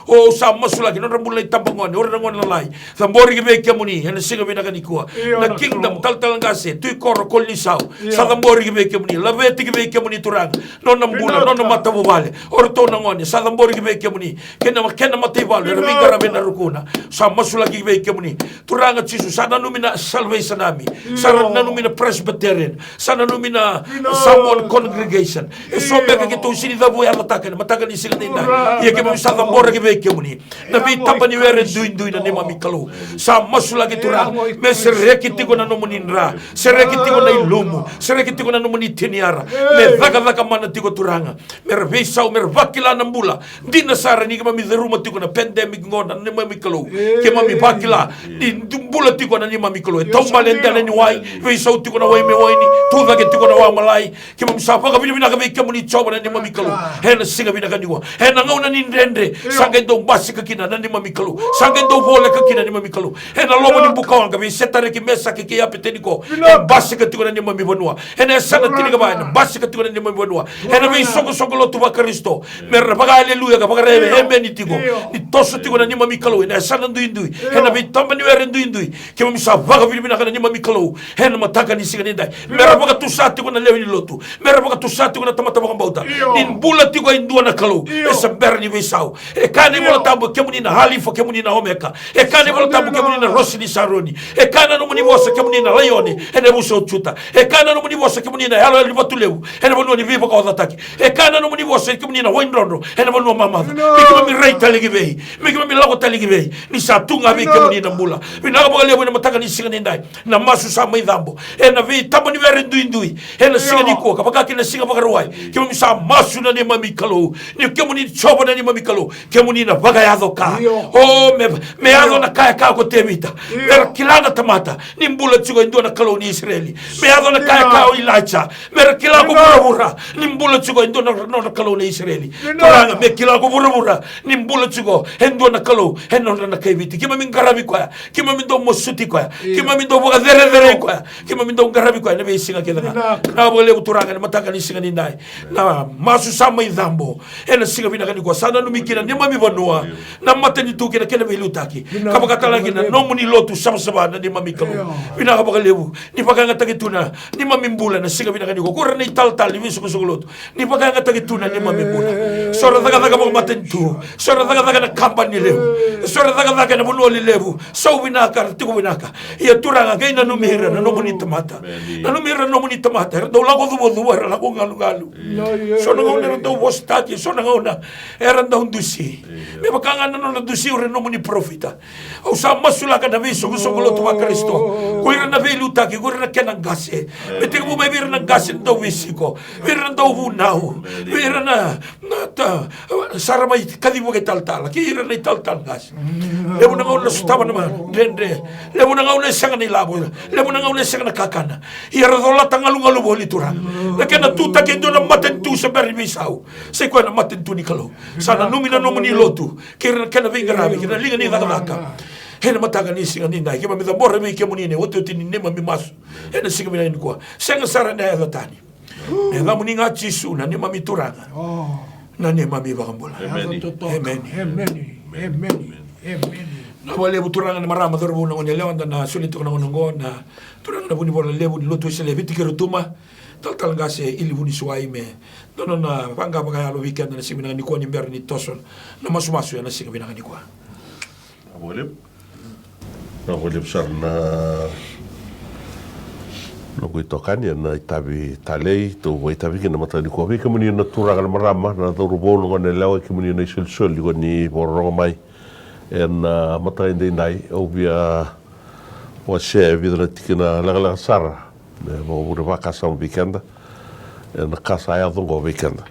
o sa masula ki no rambulai tambangoni ora ngoni lai tambori ki beke muni ena singa bina ka nikua na kingdom tal ngasi tu koro kolnisau sa tambori ki beke muni la veti ki beke muni turang no nambula no mata bovale orto na ngoni sa tambori ki beke muni kena mate valu revinga rabena rukuna sa masula ki beke muni turanga chisu sa numina Salvation Army sa numina Presbyterian sa numina Someone Congregation e so beka ki tu sini davu ya mataka ni singa ninda ye ke mo sa tambori ki beke muni na vi tapani were duin na ni mami kalu sa masula ki turang me sereki tiko na nomunindra sereki tiko na ilumu sereki tiko na nomuni tiniara me vaka mana tiko turanga mervesau mervakila nambula dina sara ni kama midheruma tiko na pandemic ngona ni mami kalu ke mami vakila di dumbula tiko na ni mami kalu tombalenda na ni wai vesau tiko na wai me wai ni tuva ke tiko na wa malai ke mami sapa ka bina ka ke muni choba na ni mami kalu hena singa bina ka niwa hena ngauna ni ndende sanga ndo basi ka kina na ni mami kalu sanga ndo vole ka kina ni mami kalu hena lomo ni bukawan ka setare ki mesa ki ya peteniko basi ka tiko na ni mami banua hena sana tiniga ba basi ka tiko na ni mami banua hena vi soko lo tu ba Kristo mer baga haleluya ka baga rebe hembe ni tiko ni toso tiko na ni mami kalu hena sana ndui hena vi tamba ni were ndui ke mami sa baga vi bina kana ni mami kalu hena mataka ni singa ndai mer baga tu sa tiko na lewi ni lotu mer baga tu sa tiko na tamata baga bauta in bula tiko indua na kalu esa ber ni visau e kane mo tambo ke muni na halifa ke muni na omeka e kane mo tambo ke muni na rosini saroni e kana no muni vosa ke muni na layone ene buso chuta e kana no muni vosa ke muni na halo li batuleu ene bonu ni vivo ka dataki e kana no muni vosa ke muni na windrondo ene bonu mama mikima mi reita ligi bei mikima mi lago taligi bei ni satunga vi ke muni na mula vinaga boga levo na mataka ni singa ndai na masu sa mai dambo ena vi tambo ni vere ndui ena singa ni ko ka baka kina singa baka ruai ke muni sa masu na ni mami kalu ni ke muni choba na ni mami kalu ke muni na baga yado ka o me yado na kaya ka ko tevita per kilana tamata ni mbula chugo ndo na kalu ni Israeli me yado na kaya ka o ilacha mer kila ko burabura ni mbula chugo ndo na kalu ni Israeli toranga me kila ko burabura ni mbula chugo ndo na kalu endo na kaiviti kima min garabi kwa kima min do mosuti kwa kima min do boga dere kwa kima min do garabi kwa na be singa keda na bole uturanga na mataka ni singa ni ndai na masu sama idhambo ena singa bina kani kwa sana numikina ni mami vanua na matani tuki na kena velutaki kabaka lagi na nomuni lotu sama na ni mami kalu bina kabaka lebu ni pakanga tagituna ni mami mbula na singa bina kani kwa kura ni tal ni visu lotu ni pakanga tagituna ni mami mbula sora daga mo matani tu sora daga na kampani lebu sora daga na bunoli lebu sau binaka tiku binaka ia turanga kaina numira na no muni tamata na no mira no muni tamata do lago do era lago galu so na ngona do postati so na ngona era do dusi me bakanga na no dusi ore no muni profita o sa masula ka na viso ko so ko to Kristo ko ira na velu ta ki ko ira na gase me te mo be vira na gase do visiko vira do vunau vira na ta sara mai kadibo ke tal ki ira na tal gas le mo na ngona stava na dende le mo na ngona sanga ni labo le mo na ngona sanga na kakana ira do la tangalungalu boli turang le ke na tuta ke do na matentu sa berbisau se ko na matentu ni kalo sana numina no muni lotu ke na vinga rabi ke na linga ni dagalaka hena mataga ni singa ni nai ke ma borre me ke muni ne wotu tini ne ma mi masu hena singa mi ni kwa senga sara na eva tani e da muni nga chisu na ne ma mi turanga na ne ma mi bagambola amen na wale buturanga na marama dorbo na ngone lewanda na solito na ngone na turanga na buni bola lebu lotu se leviti ke rutuma tal gase ili buni suai me dono na panga panga lo weekend na simina ni kwa ni ber ni toson na masu ya na singa bina ni kwa boleh besar na kui tokan ya na itabi talei tu voi tabi kena mata di kuapi kemudian na turang marama na turubo ngone lewa kemudian na sul di ni borong mai en mata inde nai obia wase vidra tikina la sara me mo burba casa un weekend en casa ya dongo weekend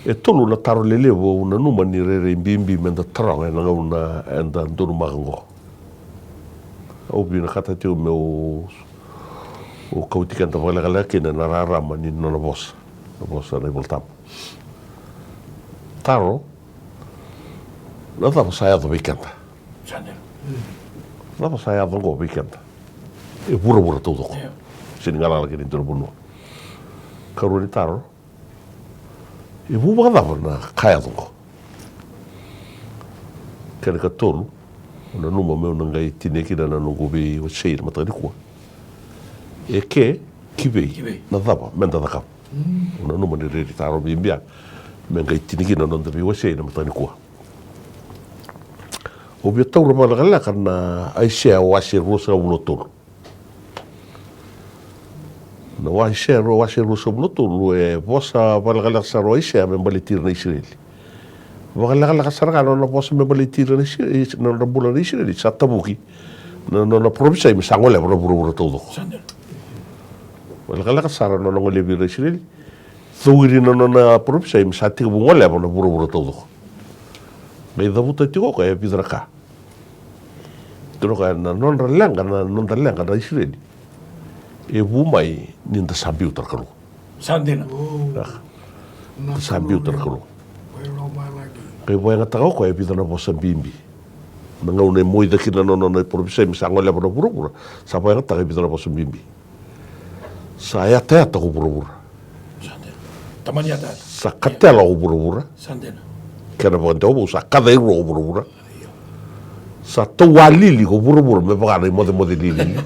e tolu na taro lele wo na numa ni re mbimbi menda tranga na una enda nduru magango obi na kata tiu me o kautika ta wala gala kina na rara mani no na boss na voltam taro la ta saya do weekend la ta saya do go weekend e bura todo siningala la kini nduru bunu karuni taro e buba dava na kaya dongo kere ka tolu na numa meu na ngai tine ki na nungu bi o sei mata ni kwa e ke kibe na dava menda da ka na numa ni re taro bi mbia me ngai tine ki na nungu bi o sei na mata ni kwa o bi tau ma la kana ai se o ase rosa o tolu na wa shero so bluto e vosa valgala saro ise me balitir na Israel valgala kasara no vosa me balitir na Israel no bula na Israel sa tabuki no provinsia mi sangole bro todo valgala kasara no ngole bi Israel thuiri no na provinsia mi sa tibu ngole bro todo me dabuta tigo ka e bidraka troka na non relanga na Israel e bumai ninda sambiu terkelu. Sandina. Sambiu terkelu. Kaya buaya ngatako ko e pita na bosa bimbi. Nangau ne moi daki na nono na provinsia misango le pura. Sa buaya ngatako e pita na bosa bimbi. Sa te ko pura. Sandina. Tamani ata. Sa katela ko pura. Sandina. Kena bukan tau sa kadeiro ko pura. Sa tualili ko pura me pagana mode lili.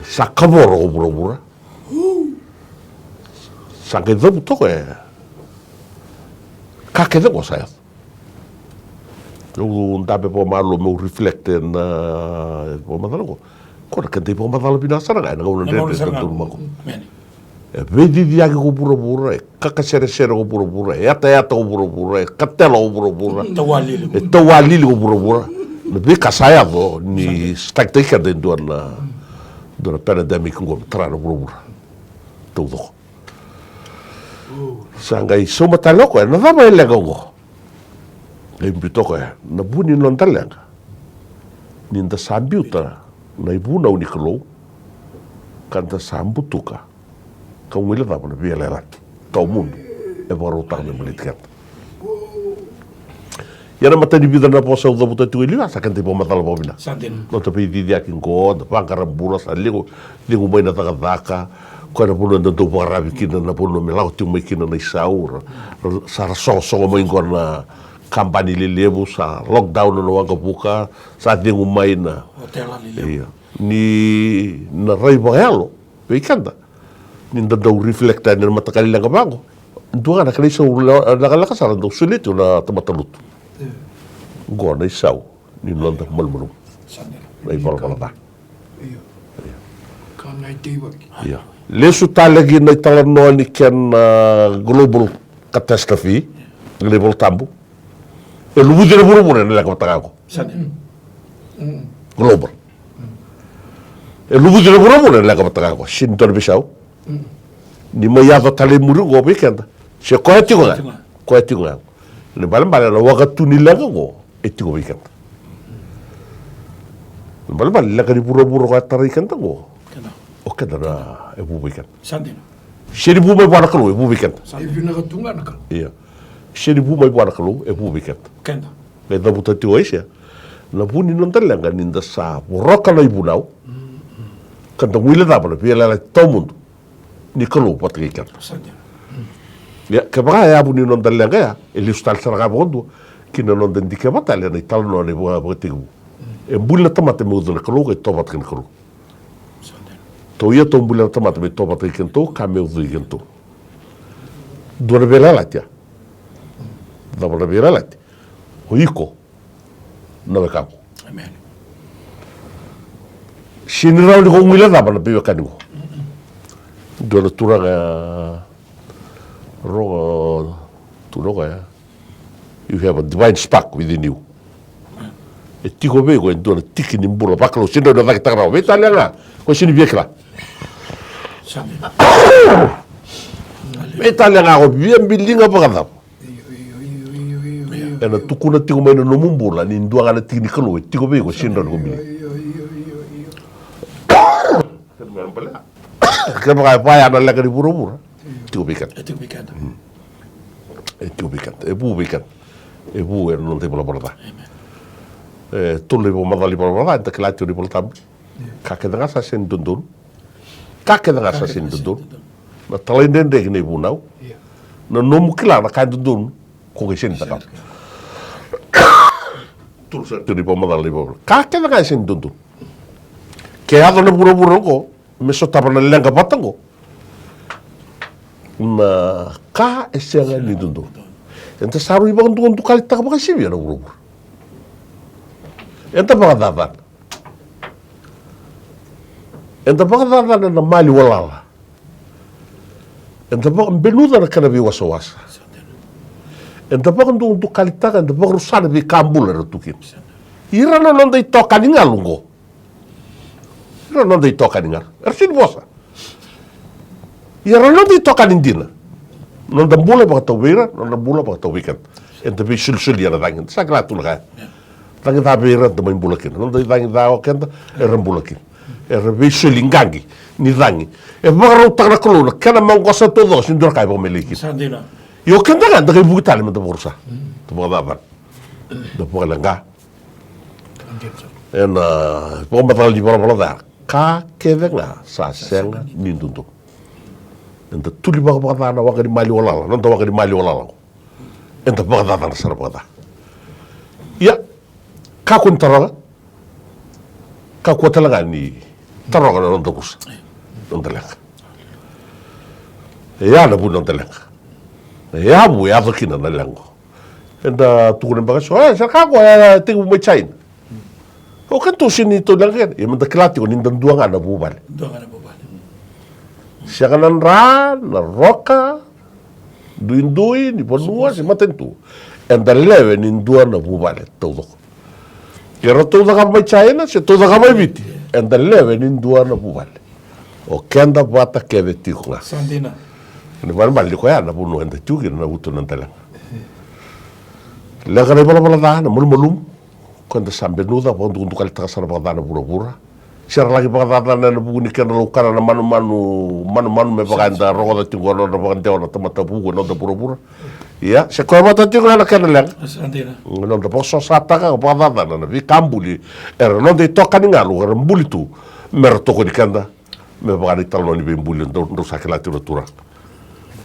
Sa kaboro ko pura. Sa ke dhabu toko e ka ke dhabu sa ya. Yo ndabe po malo me reflecte na po madalo ko ka te po madalo bina sara ga na ngona de tantu mako. E vedi dia ko pura ka sere ko pura e ata ko pura e katelo ko pura. Tawali ko pura. Ne be ka sa ya do ni staktika de na dona pandemic ngo trano pura. Todo. Sangai soma taloko na dava ele gongo. E mbitoko na buni non talenga. Ninda sambiuta na ibuna uniklo kanta sambutuka. Ka umile dava na biela ka mundo e bora utar me militar. Yana mata di bidana posa uda buta tu eliwa sa kante po matala bobina. Sandin. No te pedi dia kingo, da pangara bura sa ligo mai na taka kona puno na do barabi kina na puno me lau tu mai kina na isaur. Sa so mai ngona kampani lelebu sa lockdown no wanga buka sa dingu mai na hotel lelebu. Ni na rai bagalo, peikanda. Ni da do reflecta ni mata kali langa bango. Dua na kali so la kala kasara do sulito na tamatalut. Gona isau ni nonda malmulum Sandina. mai balbalada Iyo. Kana itiwaki. iya lesu talagi na talano ni ken global catastrophe global tambu e lu budere buru buru ne la ko tagako Sandina. global e lu budere buru buru ne la ko tagako shin tor bisau ni ma yava tale muri go be kenda se ko etigo le balam bala no waga tuni la go etigo be kenda le balam bala la kari buru buru ka tari kenda go Kena. o kenda na e bu be kenda Sandina. shedi bu mai bwana kalu e bu be kenda Ivi nakatunga naka. iya shedi bu mai bwana kalu e bu be kenda Kena. e da buta ti oisia na buni non talenga ninda sa roka na ibunau kanda wile da bala pia la tomundo ni kalu patri kenda Sandina. ya ke baga ya buni non dalenga ya ele stal sarga bondo kina non den dike batale na tal no ne bo botigu e bulla tamate mo do kalu ke tobat ken kalu Sandina. to ia to bulla tamate me tobat ken to ka me udu ken to do revela latia da revela latia o iko no me kapo Amen. sinira ni ko ngila da bana biwa kanigo do na turaga ro turoga you have a divine spark within you e tiko be go do na tiki ni mbula bakalo sindo na vakita ra ve talanga ko sini biekla Sandina. e talanga ko bien bilinga bagada Iyo. e na tukuna tiko mai no mumbula ni ndua na tiki ni kalo e tiko be go sindo go bili ke ba pa ya na la kari buru tiko be kan Etigo Bikanda. e bu bikan e bu non te bola bola e tulle bo madali bola bola ta kala tuli bola tam ka ke danga sa sen dundun na talai den de ne bu nau na no mu kila na ka dundun ko ke sen ta ka tul sa tuli bo madali bola ka ke danga sen dundun ke ado ne buru buru ko me so ta na lenga batango na ka esenga ni dundu enta saru iba untuk kali tak baka sibi na urubur enta baka dadan na mali walala enta baka benuda na kana bi wasa enta baka untuk kali tak enta baka rusana bi kambula na tukin ira na non dai toka ni ngalungo ira non dai toka ni ngal ersin bosa ira non dai toka ni dina non da bula ba tawira non da bula ba tawikan enta bi sul ya dangin sa kala tu la dangin da bira da main bulakin non da dangin da o kenda eran bulakin era bi sul ingangi ni dangi e magaro ta na kolona kana mangosa todo sin dor kai ba meliki Sandina. yo kenda da kai bugitali ma da borsa to ba ba da po la nga en po ma tal di bola da ka ke venga sa senga ni dundu enta tuli baka baka na waka di mali walala non ta waka di mali walala enta baka na sar baka ya ka kun taraga ka ko talaga ni taraga non ta kus non ta lek ya na bu non ta lek ya bu ya fakina na lengo enta tukun baka so sa ka ko tingu mo chain o kan to sini to lang ya man ta klati ko nindan duanga na bubal Doa na bobal. siakanan ra na roka duindui ni ponua si matentu en da leve ni dua na bubale todo kero todo ka mai china se todo ka mai viti en da leve ni dua na bubale o kenda bata ke veti kunga Sandina. ni ban bali ko ya na bunu en da tugi na butu nan tala la gare bala bala da na mulmulum kon da sambe nuda bon du kal ta sar bala na bura bura Sera lagi baka na buguni kana lo kana na manu me baka nda roda tingono na baka nda na tamata bugu no da pura ya se ko mata tingono na kana lang Sandina. no da posso sata ka baka na vi kambuli era no de toka ni ngalu era mbuli tu mer to ko di kanda me baka ni talo ni be mbuli ndo sakela tura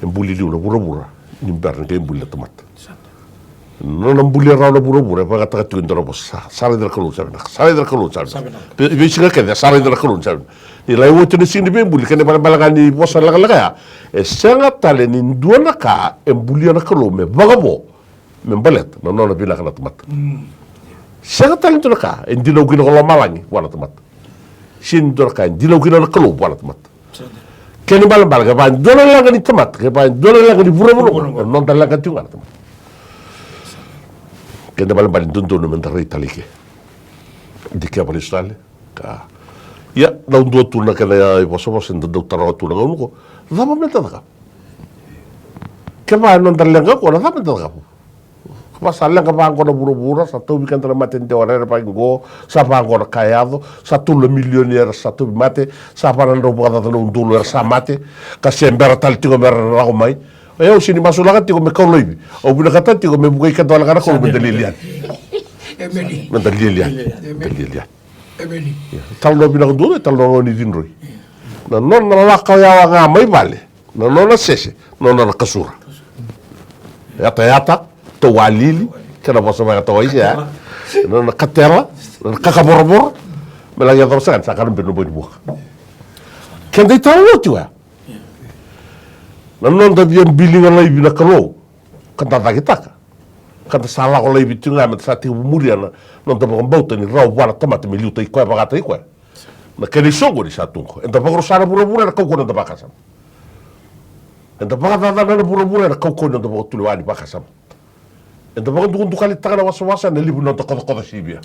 mbuli li una pura ni ber ni mbuli tamata non mbuli ra na pura baka ta tu ndo bos sare del kalu sabna be singa ke da sare del kalu sabna ni lai wotu ni sing di be mbuli kene bala ni bosa la ya e senga tale ni ndona ka e mbuli na kalu me baka bo me balet no na bila kana tamata Sanga tali to ka en dilo gina ko malangi wana tamat. Sin to ka en dilo gina na kalo wana tamat. Keni bal bal ga ban dole la ni tamat ga ban dole la ni buro buro non dalla ga tunga tamat. Keni bal bal dun dun men tari tali ke. Di ke bal istale ka ya daun dua tuna kena ya poso poso ndo taro tuna ga uno. Dama men tata ka. Ke ba non dalla ga ko na dama tata ka. Masalah kapang ko na buro-buro sa tubi kan tara maten teore pa go sa pa ko na kayado sa tulo milyonyer sa tubi mate sa pa na ro bada no $1 sa mate kasi embera tal tigo mer ra ko mai eu sini masulaga tigo me ko loibi o bina kata tigo me bugai kan tola kana ko me dalilian Emeni. me dalilian tal no bina ko tal no ni dinroi na non na la ka ya nga mai vale na non na sese non na kasura yata to walili kena bosa ba to ya no na katera na kakaborbor me la ya do sa kan beno bo bu ken de tawo tu ya na non da bien bilinga lai bina kalo kan ta kita kan sala ko lai bitu ngam sa ti muriana non da bo bauta ni raw wala tomate me liuta ko ba gata ko na ken sogo ni sa tunko enda ba sara bura na ko ko da bakasam enda ba da na bura na ko ko da bo tulwani bakasam Enta baka dukun kali takana wasa-wasa na libu na kodo-kodo sibia.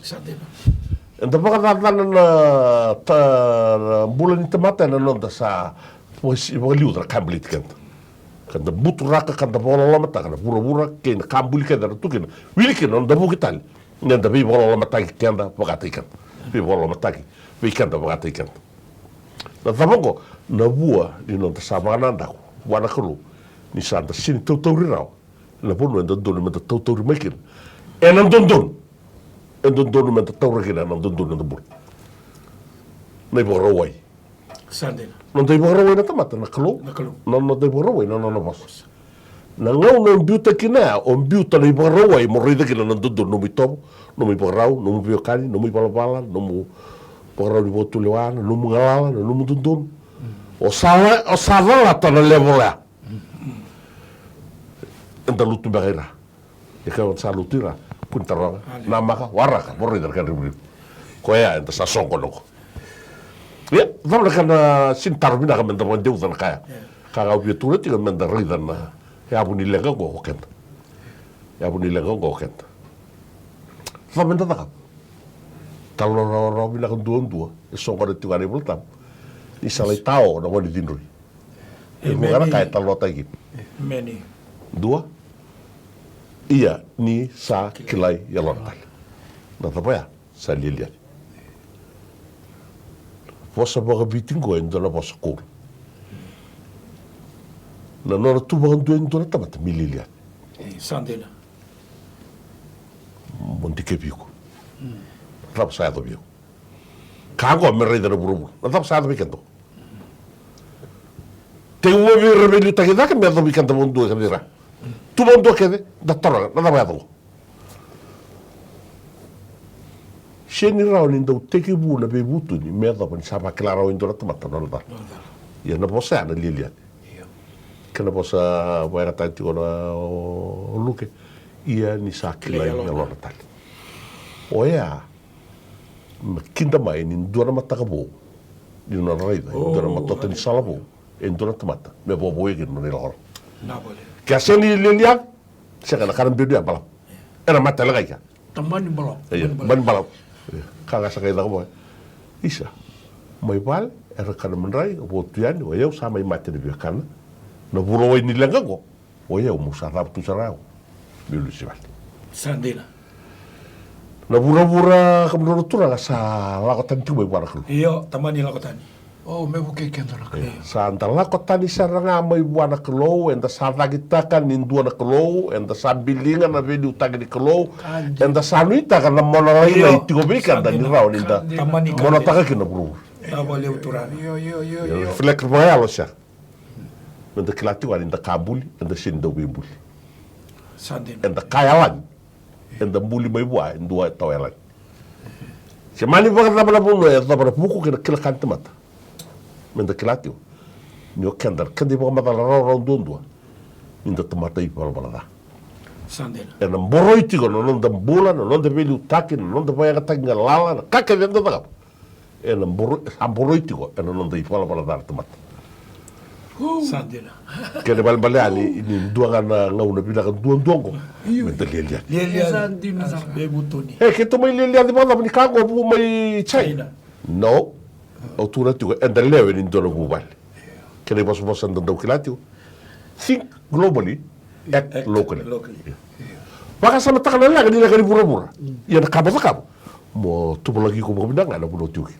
Enta baka tatana na bulan ita mata na nonda sa baka liu tara kambulit kanta. Kanta butu raka kanta baka lamata kana pura-pura kena kambuli kenta na tukina. Wili kena nonda buki tali. Nenda bi baka lamata ki kenta baka tai kanta. Bi baka lamata ki bi kenta baka tai kanta. Na tamango na bua ni nonda sa baka nanda ko. Wana kuru ni santa sini tau-tauri rao. Na pono enda dono menta tau makin. Enang don menta tau rakina enang don enda bur. Nai bo rawai. Sandela. Non dai bo rawai na tamata na kalo. Non dai bo rawai na bos. Na ngau na biuta kina o biuta nai bo rawai mo rida kina na don no mi tomo, no mi bo raw, no mi biokani, no mi balabala, no mo bo raw ni bo tulewana, no mo ngalala, no mo don. O sala la tana levola. Enta lutu bagera ya ka sa lutira kuntara namaka waraka borri dar kan ribri ko ya enta sa sonko loko ya vamos kana sin tarbina ka menda mon deudan kaya ka ga bi turet ka menda ridan na ya buni lega go kenta fa menda ta talo ro bila kan dua sonko de tigare bultam isalai tao na wani dinrui e mo gara kaya talo ta gi Many. dua ia ni sa kilai ya lontal na tapaya sa lilia vosa baga bitingo endona vosa ko na no tu baga endona tamata mililia Sandela. monti kepiko rap sa do bio kago me rei da buru na tap sa do bikento te uo vi rebelio tagida que me do bikento mundu kadira tu mondo kede da tara na da bado sheni rao ni do teki bu na be butu ni me da ban saba claro indora tomata no da ya na posa na lilia que na posa vai ra tanti ona o luke ia ni sakila ya lo tal oya kinda mai ni ndora matakabu ni na raida ndora matota ni salabu indora tomata me bobo e no ni lor Napoli. que hacen lilia se kana karam bedu ya bala era mata la gaya Tambani balo. ban bala kaga sa kay da ko isa mai bal era kana menrai o tuan o eu sama mate de kana no buro ni lenga go o eu musa rap tu sarau bilu sival Sandela. na bura kamno tura sa la ko tantu mai bara ko Iyo, tamani lakotani. Oh, me buke kenda na kaya. sa antala ko tani saranga mai buana klo enda sa kita kan indua na klo enda sa bilinga na vedi utagi di klo enda sa nuita kan na mona lai na itigo bika dan ni raw ninda Tamani mona taka kina buru Napoli uturani. Yo. flek maya lo sia enda kilati wa ninda kabuli enda sindo bimbuli Sandela. enda kayalan enda mbuli mai bua indua tawalan se mani baka na bala bunu ya tabara buku kina kila kantamata menda kilati ni o kendar kandi baka madala raw dondua inda tomata i bala bala da Sandena. E na moroi tiko na non da bula, na non da veli utaki, na non da vai agataki nga lala, na kake venda daga. E na moroi tiko, e na non da ifala pala dar tamata. Sandena. Kene bale ali, ini dua nga una bila ka duang ko. Menta lian. Lian. Bebutoni. E ke to mai lian di bala ni kago bu mai China. No. O tuna tiko, e da lewe ni dona bu bale. Kene boss anda dau kilati. Think globally, act locally. Maka sama takana lang nila kani pura-pura. Yan nakaba sa kabo. Mo tumo lagi ko mga binang alam mo tiukin.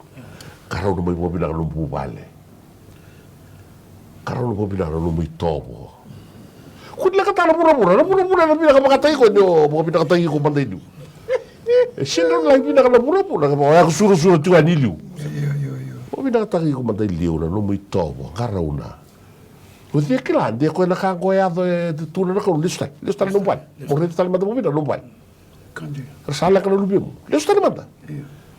Karaw na may mga binang alam mo bale. Karaw na mga binang alam mo itobo. Kung lang katala pura-pura, na pura-pura na pinakamakatay ko nyo, mga pinakatay ko banday nyo. Sino lang pinakala pura-pura, kaya ako suro-suro tiyo aniliw. Mga pinakatay ko banday liw na, no mo itobo, karaw na. O dia kila dia ko na ka ko ya do tuna na ko lista no ban mo re tal manda mo bina no ban Kandi. sala ka no lubim lista na manda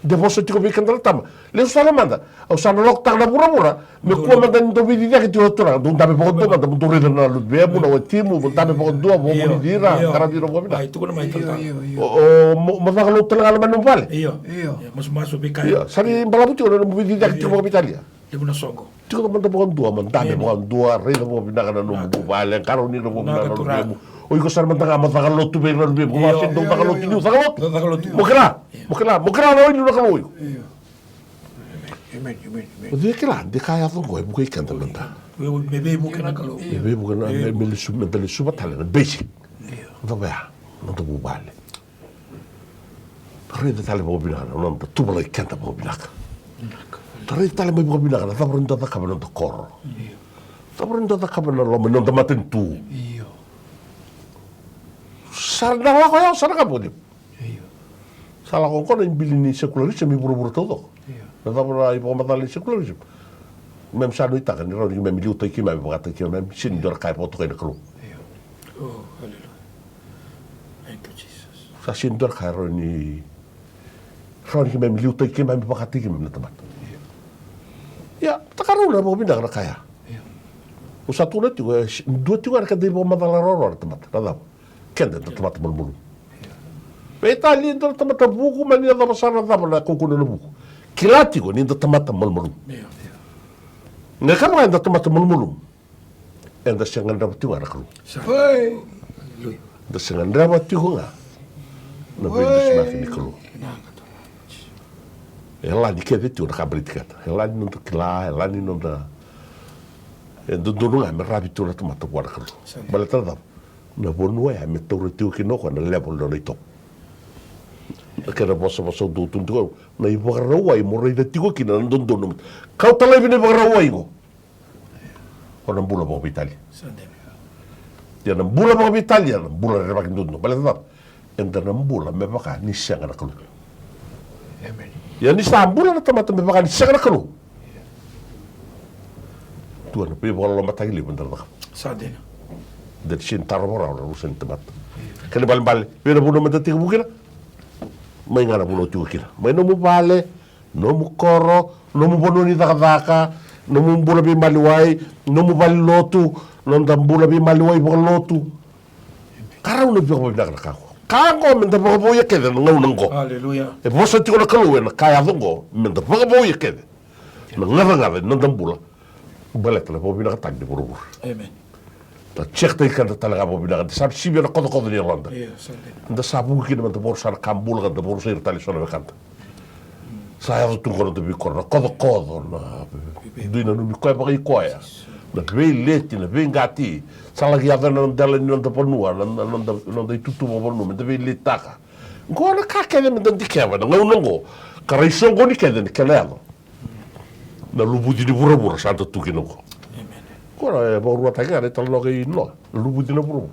de vosso tiko bi kandal tama lista na manda o sa no lok na pura me ko manda ndo bi dia ki to tora do ndabe po do manda mo re na lubbe mo na timu mo ndabe po do mo mo dira kara di no mo bina Ai, tu ko na mai tata. o mo fa lo tala man no vale Iyo. Iyo. Mas maso bi kaya. sari bala buti no mo bi dia ki to mo bitalia Libu na songo. tiko manda po dua mandame mo dua re mo bina na no mo vale karo ni no mo bina no lubbe o iko sar manda ma fa lo tu be no lubbe mo fa do fa lo tu fa lo Mokela no inu nakalo yo. Amen. O dia kila de kaya fo go bukai kanta manda. Bebe mo kana kalo. Bebe bukan me le suba tala na basic. Ndo ba. No to bubale. Tare de tala mo bina no to tubala kanta mo bina. Tare de tala mo bina na fa rinda da kabana to kor. Fa rinda da kabana lo me no da maten tu. Iyo. Sarna wa ko yo sarna ka bodi. Salah kong kono bilini sekularisme buru-buru todo. Na tama ipo matali sekularisme. Mem sa no itakan ro ni mem liuto ki mem bagata ki mem sin dor kai poto kai kru. Oh, hallelujah. Thank you, Jesus. Sa sin dor kai ro ni mem liuto ki mem bagata ki mem na tamat. Ya, takaru na mo binang na kaya. Usa tulet juga dua tiga ka di mo matala ro tamat. Na dam. Kenda tamat mo. Beta lindo tamata buku mani na masana na na kukuno no buku. Kilati ko nindo tamata mulmulum. Nga kama nga tamata mulmulum. Enda siya nga dapat yung anak ko. Hey. Enda siya nga dapat yung nga. Nabendo siya natin ni Kalo. Ela ni kede tu nakabalikat. Ela ni nndo kila, ela ni nndo. Endo dono nga merabi tu na tamata buwan Kalo. Balata na na bonua ya metoro tu kinoko na level no ito. Kaya bosa do tuntu na ibarawa i morai da tigo kina ndondo kau tala bine ibarawa ingo ona bula ba Italia Sandena. dia na bula ba Italia na bula re ba ndondo bala ta enda na bula me baka ni sanga na kalu Amen. ya ni sa bula na tamata me baka ni sanga na kalu tu na pe bola mata gili benda ta Sandena. de sin tarora na usen tamat kani bal pero bula mata tigo bukira may nga na puno tiukira. May no mo vale, no mo koro, no mo bono ni daka, no mo bula bi maliway, no mo vale lotu, no bula bi maliway bo lotu. Karaw na biyo na kako. Kako men da bo ya kede no ngo. Hallelujah. E bo sa tiko na kalu na kaya ngo, men da bo ya kede. Na nga no bula. Balet la bo bi na tag di buru. Amen. Ta check tay kan talaga bo bi na sab sibi na kodo ni Irlanda. Yeah, Sandena. Da sabu kina man da borsa kambul da borsa irtali sona bekanta. Saya tu kono de bikorna kodo na duina no mikoy ba ikoya. Na vei leti na vei ngati. Sala gi ava non dela non da ponua non da tutu mo bonu me vei letaka. Ngona ka kele me dandi keva na ngo. Karai songo ni kede ni kelelo. Na lubu di bura sa tu kinoko. Kora e borua tagare talo ge no. Lubu di bura.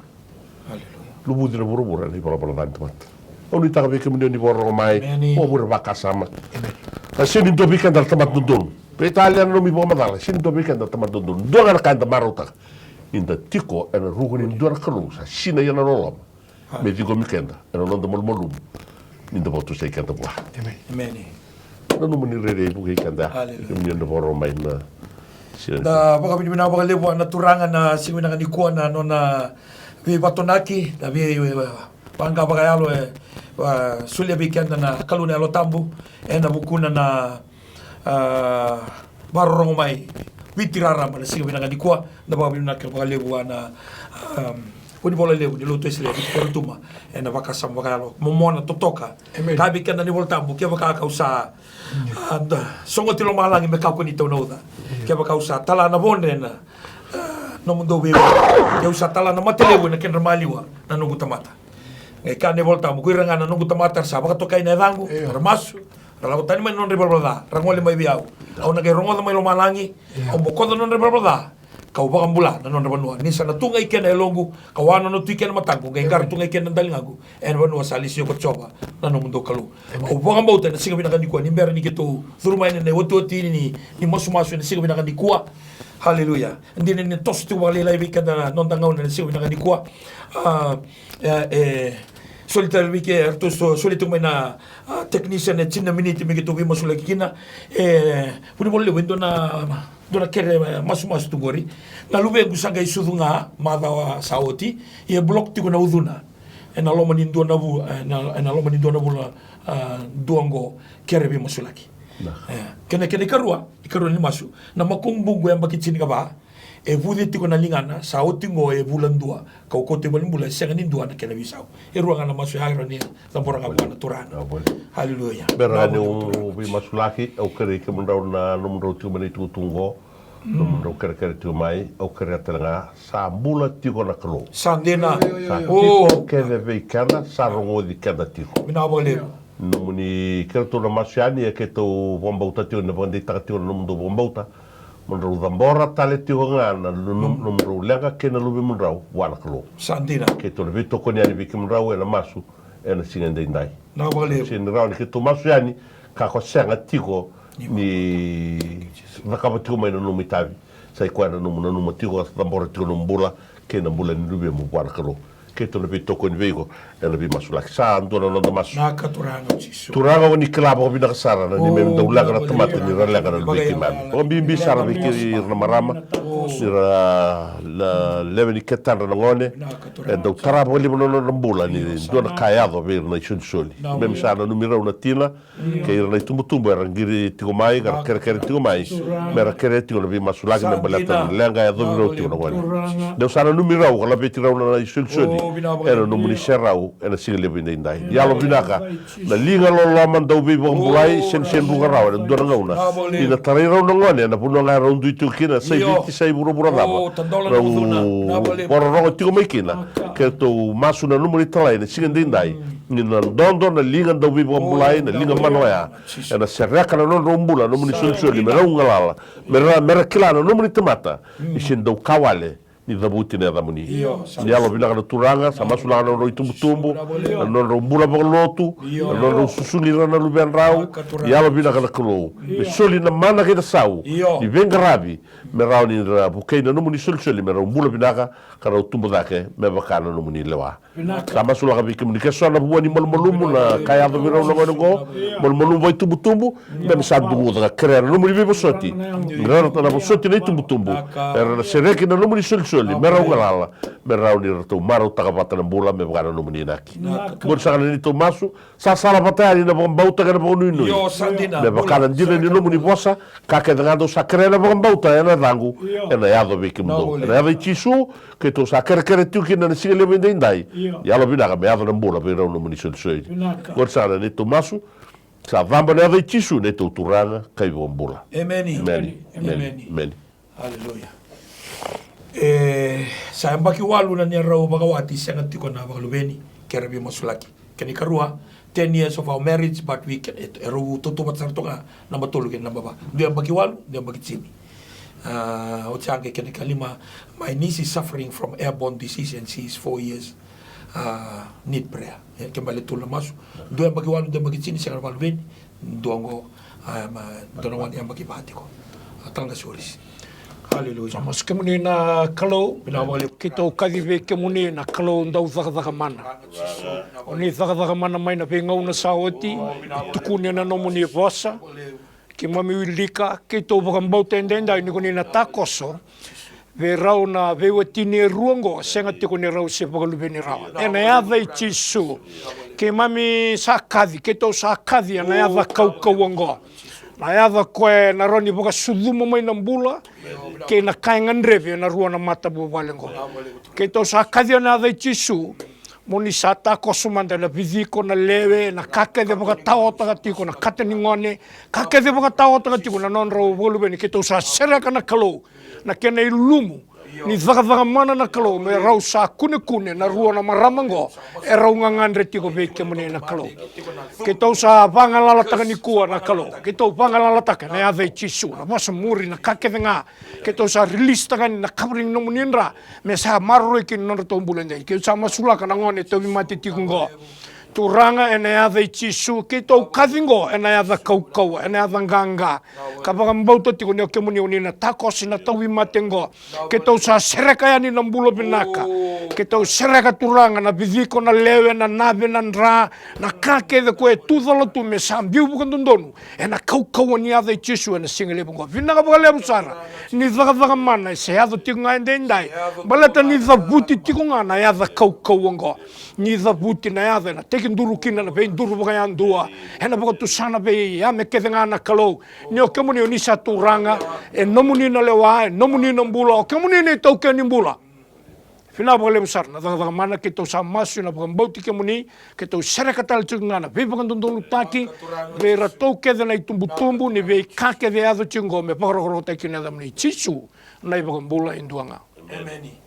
Hallelujah. Lubu di bura ni pala tanto mat. Oni taga be kemuni ni borro mai. O bura bakasama. Sini do bikan dal tamat dundun. Pe Italian no mi bo madala. Sini do bikan dal tamat dundun. Do ngar kan da maruta. Inda tiko en rugunin do kalu sa sina yana rolam. Me digo mi kenda. En non da molmolum. Inda botu sei kenda bo. Amen. No muni rere bu ke kenda. Kemuni no borro mai na. Da baka binibina baka lewa na turangan na siwi na kanikuan na no na vi Batonaki, na vi panga bagayalo sulia weekend na kalune alo tambu na bukuna na barong mai witirara mana siga binanga di kwa na babi na ka bagalewa na kuni bola lewu di loto isle di korutuma na bakasam bagalo momona totoka kabi kana ni volta bu ke baka kausa songo tilo malangi me kapuni to noda ke baka kausa tala na bonde na no mundo wewu ke usa tala na matelewu na kenra maliwa na nungu tamata ngai kane volta bu kuiranga na nungu tamata sa baka tokai na rangu ramasu Kalau tani mai non rebelda, rangole mai biau. Au na rongo mai lo malangi, au bokoda non rebelda. Kau bakam bula non rebenua. Ni sana tunga iken elongu, kawana no tuiken matangu, ngai gar tunga iken dalingagu. En benua salisio ko coba, na no mundo kalu. Au bakam bauta na siga binaka ni kwa ni mbera ni ketu. Thuruma ni wotu ni masu ni siga binaka ni kwa. Haleluya. Ndine ni tos tu wale lai bikada non tangau na siga binaka ni kwa. Solita wiki arto solito mai na technician e china minute mi gitu vimos sulaki kina puni bolle wendo na dona kere masu tu gori na lube gusanga isudunga mada saoti e block tiko na uduna na loma ni dona bu na loma ni dona bu duango kere vimos sulaki kene karua ni masu na makumbungu yang bakicini ka ba e vudi tiko na lingana sa otingo e bulan dua kau kote bulan bulan senganin dua na kena bisau e ruangan na masu haira ni tambora ka buana turana haleluya berani bi masulaki au kere ke mundau na numro tu mani tu tungo numro kere tu mai au kere tanga sa bula tiko na klo sandena o kene ve kana sa rongo di kada tiko mina bole numuni kerto na masiani e ke to bombauta tio na bondi takatio na numdo bombauta Munrau dambora tale tio ngana numrau lenga kena lubi munrau wana kalo. Sandina. Ke to levi toko ni ani biki munrau ena masu ena singende indai. Na wale. Sin rau ni ke to masu yani ka ko senga tiko ni nakaba tiko mai no numitavi. Sai kwa na numu tiko dambora tiko numbula kena mbula ni lubi mu wana kalo. Ke to levi toko ni veigo ena levi masu laki sa andona no masu. Na ka turanga chisu. Turanga ni klaba ko bina kasara na ni mem daulaga na tomate ni ralaga na biki man. O bimbi sara biki na marama. Sira la leveni ketana na ngone. E do tarabo li no mbula ni dona kayado ver na soli. Mem sara no mira una tina ke na tumbutumbu era ngiri tiko mai gar kere tiko mai. Mera kere tiko na bi masulaga na balata lenga ya do miro tiko na ngone. Do sara no mira o la betira na soli. Era no munisherau era sigile binde indai. Yalo binaka na linga lo man dau bi bombulai sen ruga rawa do ngauna. Ina tarira no ngone na puno nga rondu itu kina sai biti sai buru raba. Por rongo tiko mai kina ke to masu na numuri talai na siginde indai. Nina dondo na linga dau bi bombulai na linga manoya. Era serreka na non rombula no muni soli mera ungalala. Mera kilana no muni temata. Isin dau kawale. Ni dabuti ne damuni ni alo bila kana turanga sama sulanga no itumbu no rombula bolotu no susuli na luben rau ni alo bila kana klo me soli na mana kita sau ni venga rabi me rau ni bukai na muni soli me rombula binaka kana tumbu dake me bakana no muni lewa sama sulanga bi komunikasi na buani molmolumu na kaya do biro no go molmolumu vai tumbu me sandu da krer no muni vivo soti ngara na soti na tumbu era sereki na muni soli merau galala merau ni rato maru takapata na bula me bugana no meninaki bor sa ni to masu sa sala patari na bombauta kana bonu no yo sandina me bakana dile ni no muni bosa ka ke dangado sa krena bombauta ena dangu ena yado bikimdo ena yado chisu ke to sa kere tu kina na sigele bende indai ya lo binaga me yado na bula be no muni soi bor sa ni to masu sa vamba na yado chisu ne to turanga kai bombula amen haleluya sa mbaki walu na niya raw bagawati siya nga tiko na bagalubeni kera bi masulaki kani karua 10 years of our marriage but we can eru tutumat sarto nga na matulugin na baba diyan mbaki walu diyan mbaki chini o tiyange kani kalima my niece is suffering from airborne disease and she is 4 years need prayer kembali tula masu diyan mbaki walu diyan mbaki chini siya nga bagalubeni duango donawan diyan mbaki batiko atanga suris Hallelujah. Mas ke muni na kalau kita kadive ke muni na kalau ndau thaka mana. Oni thaka mana mai na pengau na saoti tukune na no muni vosa. Ki mami wilika ke to bakambau tendenda ni kuni na takoso. ve rau na ve wa tini ruango senga tiko ni rau se pagalu ni rau ena ya vai chisu ke mami sakadi ke to sakadi na ya va kau na ya va koe na roni boka sudumo mai na mbula ke na kaingan reve na ruana mata bu valengo ke to sakadi na vai chisu moni sata kosumanda na vidiko na lewe na kake de boka tao taga tiko na kate ni ngone kake de boka tao taga tiko na non rau bolu beni ke to sa seraka na kalo na kena ilumu ni vaka mana na kalo me rau sa kune na rua na maramango e rau ngangandre tiko veke mone na kalo ke tau sa vanga lalataka ni kua na kalo ke tau vanga lalataka na ave chisu na masa muri na kake venga ke tau sa release taka ni na covering no muninra me sa marro ki non to mbulende ke sa masula kana ngone to mati tiko ngo turanga ena ave chisu ke tau kavingo ena ave kau ena ave nganga ka baka mbauto tiko ni ke muni unina takos na tau matengo ke tau sa sereka yani na mbulo binaka ke tau sereka turanga na vidiko na lewe na nave na ndra na kake de koe tudalo tu me sambiu bukan tundonu ena kau ni ave chisu ena singele bungo vinaka baka lebu sara ni vaka mana se ado tiko nga endai balata ni vabuti tiko nga na ave kau ngo ni vabuti na ave na nduru kina na be nduru baka yandua hena baka tu sana be ya me kevenga na kalo ni o kemuni ni saturanga e nomuni na lewa e nomuni na mbula o kemuni ni tauke ni mbula fina baka le besar na daga mana ke to sa masu na baka mbauti kemuni ke to sereka tal tungana be baka ndondolu taki be ra tauke de na tumbu ni be kake de ado tungo me baka ro taki na damni chisu na baka mbula induanga Amen.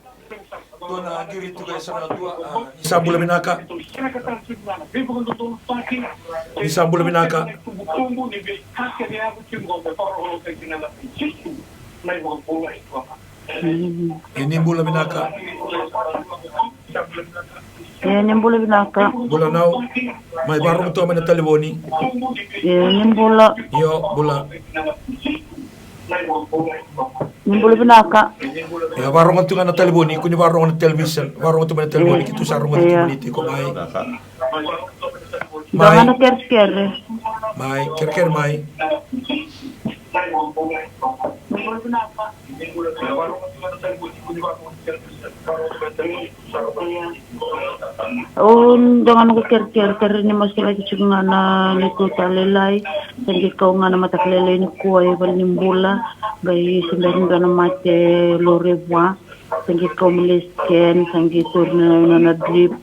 Dona diri tu guys sana tua isambula minaka ini bula minaka Nimbula binaka. Bula nau mai baru tu mana telefoni Nimbula. Yo bula Nimbula binaka. Ya baru tu mana telefoni kuni baru mana television baru tu mana telefoni kitu sarung tu community ko mai Jangan ker mai ker mai Jangan ker ni masalah cungana ni ko talelai sangi kau ngana mata kelele ni ko ay nimbula gai sendiri ngana mate lorewa sangi kau melesken sangi turna na drip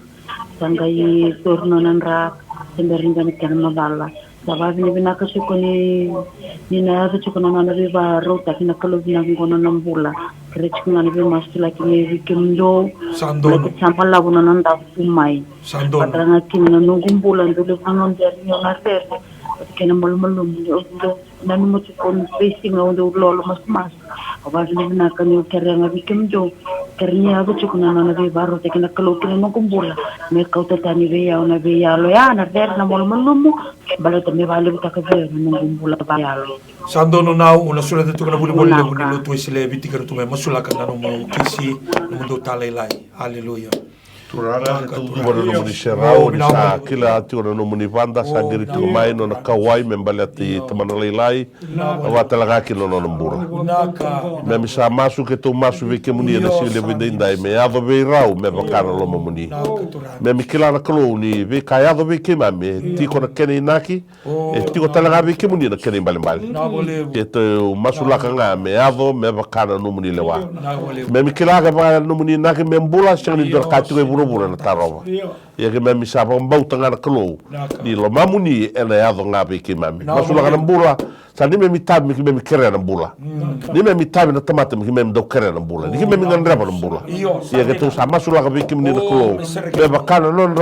sangi turna na rak sendiri ngana kana mabala sababu ni binaka siku ni na siku na nabi baru tapi nak kalau binang kono nambula kerja ngana bi masih lagi ni wikimdo sandon sampai lagu nanda umai sandon padahal kini nunggu bulan dulu anon dari nyonater kena malu-malu nanu mo kon facing au lolo mas abas ni na kan kerja ngabi kemjo kerja aku cukup nana nabi baru tapi nak kalau kini nunggu bulan mereka udah tani beya na beya lo ya na der na malu-malu balo tami balo tak kerja nunggu bulan beya lo sandono nau una sulla tu kana buli le lo tu isle bitika tu me masula kana no mo kisi no ndo talelai haleluya Turanga ke tu bono no muni serau ni sa kila atu no muni vanda sa giri tu mai no na kawai membalati tamana leilai wa talaga kilo no mbura me misa masu ke tu masu ve ke muni na sile vinde indai me avo ve rau me bakana lo muni me mikila na klo ni ve kaya do ve ke me ti ko na kene inaki e ti ko talaga ve ke muni na kene mbali ke tu masu la kanga me avo me bakana no muni lewa me mikila ga ba no muni na ke me mbula sini dor ka tu bura na tarowa ia ke mami sa pa mbauta ngana kalo ni lo mamuni ena ya do ngabe ke mami masula kana mbula sa ni memi tabi ki memi kere na mbula ni memi tabi na tamata ki memi do kere na mbula ni ki memi ngandra na mbula ia ke tu sa masula ka biki ni kalo be bakana non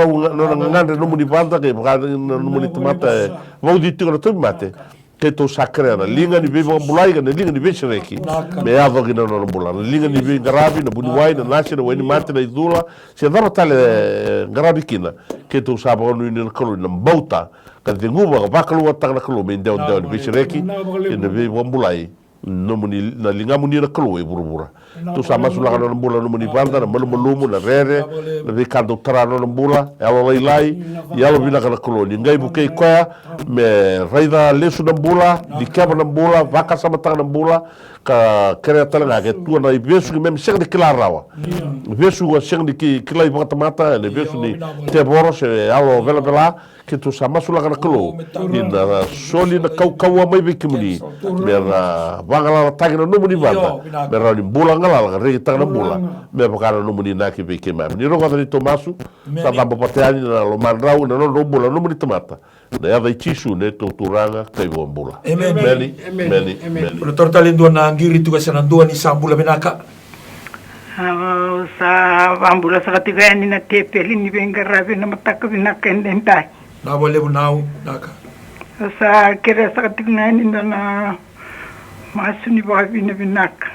ngandra no muni banda ke bakana no muni tamata vau di tu na tu mate ke to sakre na linga ni bebo mulai na linga ni besreki me avo que no bula linga ni be garabi na bunuai na nasi na weni mate na idula se dava tale garabi kina ke to sabo no ni kolo na bauta ka de nguba ka bakalu wata na kolo me ndeo ni besreki ke na bebo mulai no muni na linga muni na kalo e burubura tu sa masula kana bula no muni banda na malu na rere na ve kando trano na bula e alo lai ya lo vina kana kalo ni ngai buke koya me raida lesu na bula di kaba na bula vaka sama tanga na bula ka kere talanga ke tu na vesu ki mem seng de klarawa vesu wa seng de ki klai mata mata le vesu ni te boros e alo vela ke tu sa masula kana kalo ina soli na kau mai viki muni mera wangala tangi na numuni banda mera ni bula ngala rei tanga na bula me pakana numuni na ki viki ma ni ro ni tomasu sa tambo pateani na lo mandrau na no bula numuni tomata na ya vai tisu ne to turanga kai bo bula meni Pro tortalindo na ngiri tu kasi nandua ni sambula benaka sa ambula sa katigani na tepeli ni bengarabi na mataka binaka endendai na wale bunau naka sa kira sa katigani na masu ni babi na binaka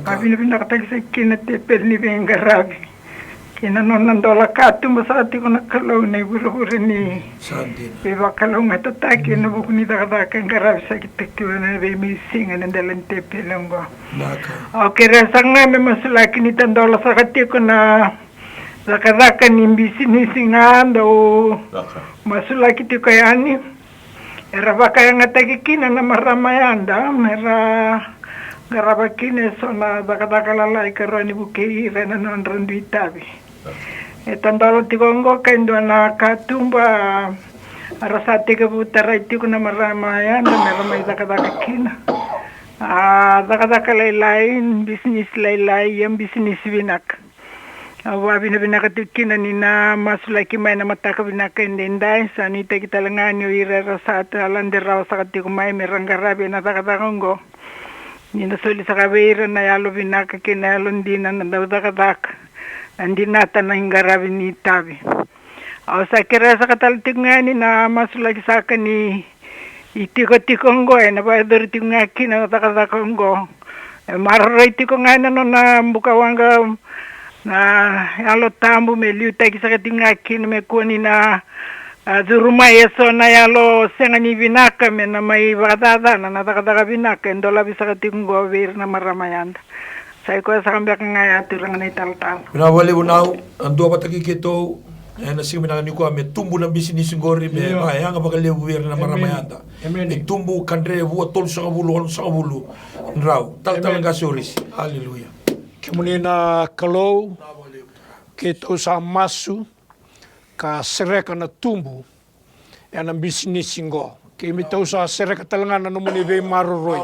babi na binaka tagi sa kina tepeli ni bengarabi kina non nandola katu masati ko nakalaw na iburo ni beba kalaw nga tataki na buku ni dakadaka ngarabi sa kitaktiwa na may singa na dalang tepeli ngo okay rasa nga may masulaki ni tandola sa katiko na dakadaka ni mbisi nga daw masulaki ti kayani era bakaya nga tagikina na maramayanda mera garabakine so na dakadaka lalai karani buki rena non randu itabi tandalo ti kongo kendo na katumba arasati ka butara iti ko na maramayanda mera may dakadaka kina dakadaka laylayin business laylay yung business binak wabi na binakatikina ni na masulaki may na mataka binaka indenday sa nita kita langan yung irera sa alanderaw sa katikumay merang garabi na takatakonggo ni nasuli sa kabira na yalo binaka kinalon din na nadawdakadak andi nata na hingarabi ni tabi sa kira sa katalitik nga ni na masulaki sa akin ni itiko-tikonggo nabayador itiko nga kinatakatakonggo mararay tiko nga na no na bukawanga na yalo tambu me liuta kisakati ngaki na me kuani na zuruma yeso na yalo senga ni binaka me na may bakadada na natakataka binaka endola bisakati ngo vir na maramayanda sa ko sa kambyak nga ya turang na italtal binawali bunau ando pataki kito na sige minanga ni ko me tumbu na bisnis ngori me nga bakale vir na maramayanda tumbu kandre wo tol sa bulu nraw tal nga soris hallelujah Kemunina kalau kita sa masu ka sereka na tumbu yan ang bisnis singo. Kita sa sereka talangan na numuni be maruroi.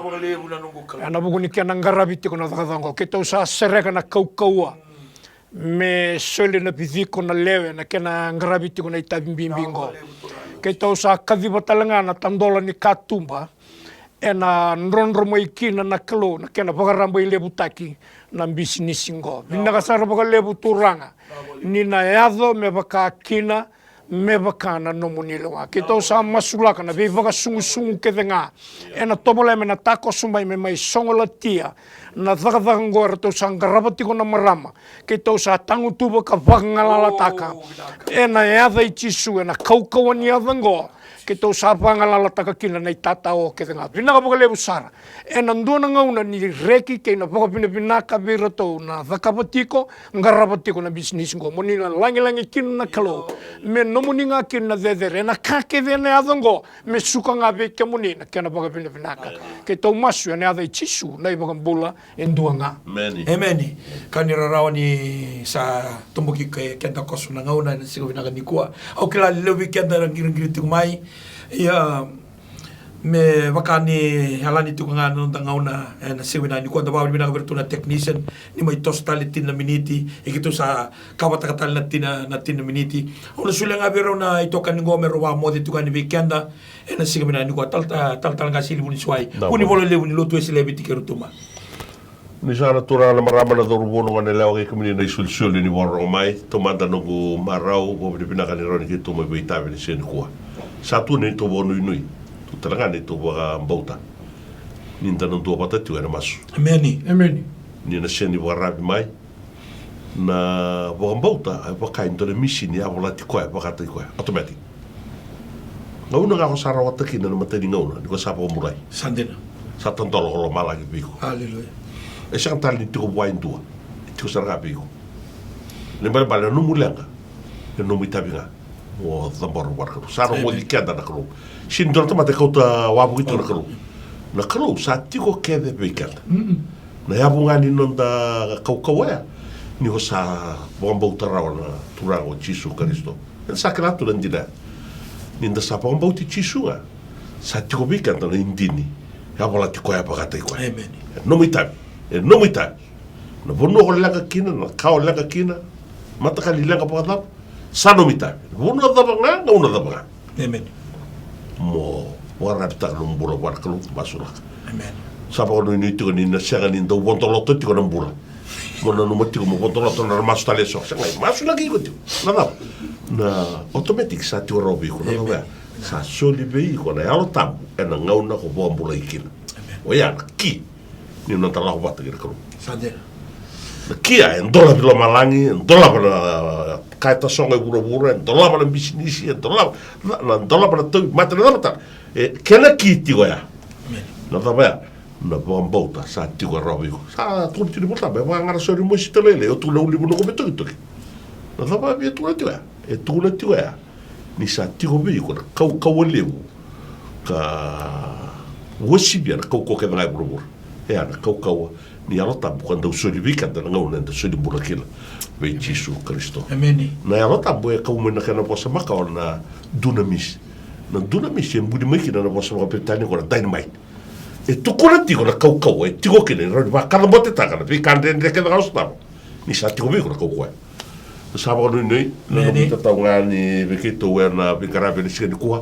Yan abuguni kaya nang garabiti ko na takatango. Kita sa sereka na kaukawa. Me soli na pidiko na lewe na kaya nang garabiti ko na itabimbingo. Kita sa kadiba talangan na tandola ni katumba. Na nronro mo ikina na kalo na kaya na pagarambo ilebutaki na bisnis singo. Binakasara baka lebu turanga. Ni na yado me baka kina me baka na nomunilonga. Kita sa masulaka na baka sungu-sungu kedenga. Na tomola me na tako sumay me may songolatia. Na thakathakango to sa garabati ko na marama. Kita sa tangu tuba ka pangalataka. Na yada ichisu na kaukawan yadango. Kita sa pangalataka kina na itatao kedenga. Binaka baka lebu sara. Nandun na ngauna ni reki kay na baka pinapinaka birato na thakabatiko ngarabatiko na bisnis ko. Muni na langi-langi kin na kalo. Me nomuni nga kin na dedere na kakeve na yadango. Me suka nga beke muni na kaya na baka pinapinaka. Kita umasu na yada ichisu na ibang bula endua nga. Amen. Kanirarawan ni sa tumbuki kay kenda koso na ngauna na sigaw na kanikua. Au kila lewi kenda ng giring-giring kumay. Me bakani halani tu nga no tangauna na siwina ni ko daw bina bertu na technician ni may tostalitin na miniti ikito sa kawatakal na tin miniti ono sula nga biro na ito kan ngomer wa mo dito kan weekenda na sigamina ni ko tal nga sili buni swai kuni bolo lebu ni lotu selebiti kerutuma ni sana tura na marama na dorubono nga nila kay kumini na isulsul ni waro mai tomanda no marau o bina kan ron kito mo bitabi ni sen ko satu ni to bonu nui talaga ni to baka mbauta ninda nung tua pata tu era masu ameni ni na seni warabi mai na baka mbauta ai baka indole misi ni avola ti koe baka ti koe automatic ngauna nga ko sara wata kina na matani ngauna ni ko sapa murai sandena sa tantolo ko malagi biko Hallelujah. e sa kantal ni tiko buhay tua tiko sa nga biko le bala no mulanga e no mitabi nga o tambor war ko sa ro mo di kenda na ko sin dorta mate ko ta wa bu na ko sa tiko kede bikanda na ya bunga ni nonda kaukawa ni ho sa bomba utara na turago Jesu Kristo el sacrato landina ninda sa bomba uti Jesu sa tiko bikanda na indini ya bola tiko ya pagata ko Amen. no mitabi na bono ko langa kina na kao langa kina mata kali langa pagata sa no mitabi bono da banga una da banga Amen. mo wara ta no mburo war ko basura Amen. Sapa ko ni tiko ni na sanga ni do bontoloto tiko na mbura mo na no matiko mo bontoloto na mas tale so sanga mas lagi ko tiko na automatic sa tiko robi ko na ba sa soli be ko na alo tam e na ngauna ko bo mbula ikina o ya ki ni no tala ko bata ko Sade. na kia en dola bilo malangi en dola para kaita songa buru en dola para bisnis en dola para tu mata na mata e kena ki tiko ya na ba na bombota sa tiko robi sa tu ti bota be va ngara sori mo sitelele o tu le uli no ko beto to na ba be tu na e tu na tu ya ni sa tiko be ko kau lewu ka wosi bien kau ko ke na buru e ana kau ni alota quando sori vika da ngau na sori burakila be Jesu Kristo Amen. na alota bo e kau mena kana posa maka na dunamis e budi meki na posa maka petani ko dynamite e tukuna tiko na kau e tiko kene ro ba kada bote ta kana vi kande de ke ngau sta ni sa tiko vi ko kau sa ba no nei na no ta nga ni veke to na vikara ve ni kuha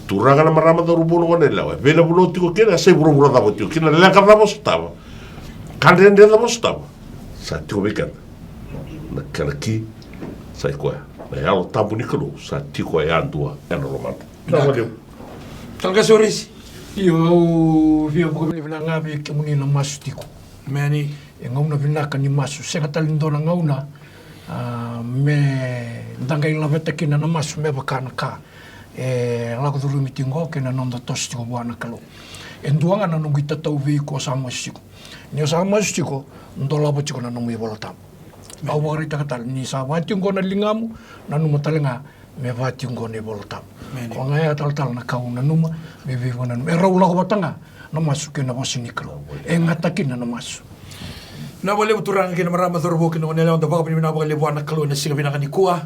turanga na marama da rubo no ne la ve na bulo tiko kene se buru da botio kene la ka da bosta kande de da bosta sa tiko vi kana na kana ki sa ko na ya lo tambu ni kalo sa tiko e andua e no romanta na mo Talga soris. Io via buka vina ngabi ke muni na masu tiko. Meni. E ngauna vinaka ni masu. Sega talindona ngauna me dangai laveta kina na masu me bakana ka. E lago duru mitingo kena nonda tos tiko buana kalo. E nduanga na nungu itatau vii ko sa masu tiko. Ni o sa masu tiko ndola ba tiko na nungu i bola tamu. Au wakari takatal ni sa watingo na lingamu na numatalenga me watingo ni bola tamu. Ko ngai tal na kau na numa me vivo na e raula ko batanga na masu ke na bosiniklo e ngataki na masu Na wale uturang kina marama thorbo kina wanela onda baka pinina baka lewa na kalo na singa pinaka ni kuha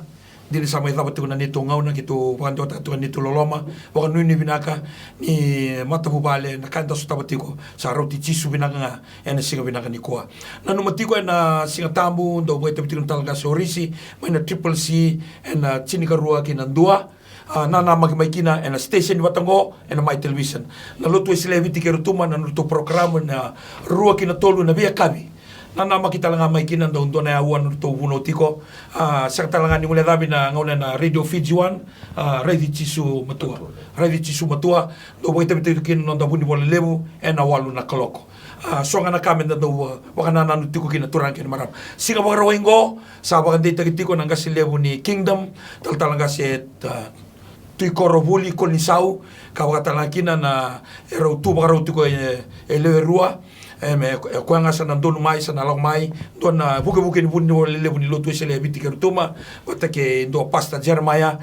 dili sama itaba tu na nito ngau na kitu panto ta tu nito loloma baka nuni pinaka ni mata bubale na kanta su tabatiko sa roti Jesu pinaka nga ena singa pinaka ni kuha na numatiko ena singa tambu ndo boy tabitiko talaga sorisi may na triple C ena chinikarua kina dua nana magmaikina and a station watango and my television na luto sila viti kerutuma na luto program na rua kina tolu na via kabi nana makita langa maikina ndo ndo na awan luto vuno tiko sa talanga ni mule dabi na ngone na radio Fiji 1 radio Chisu matua do boita bitu kin no da buni bole lebu and awalu na kaloko songa na kamen do wakana nanu tiko kina turang kin maram singa bagarawingo sa bagandita tiko nang lebu ni kingdom talanga set tui korobuli konisau kawatalakina na ero tu bagaro tiko ele rua me kwanga sana ndonu mai sana long mai dona buke ni bunni wole le bunni lotu sele biti kertuma watake ndo pasta Jeremiah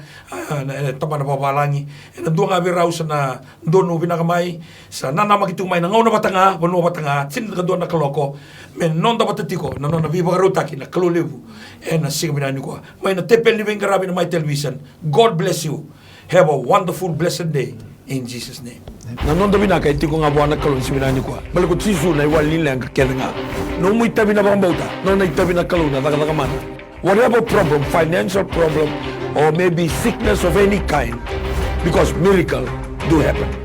tamana babalangi ena donga berau sana ndonu binaka mai sana nana makitu mai na ngona batanga bono batanga tin ka dona kaloko men nonda batatiko na nona viva rotaki na kalolevu ena sigmina ni ko mai na tepel ni vengarabi na my television. God bless you. Have a wonderful, blessed day in Jesus' name. Na nonda binaka itiko nga buwana kalon siminani kwa. Balik ko Jesu na iwalin lang kakeda nga. No mo itabi na bambauta. No na itabi na kalon na mana. Whatever problem, financial problem, or maybe sickness of any kind, because miracle do happen.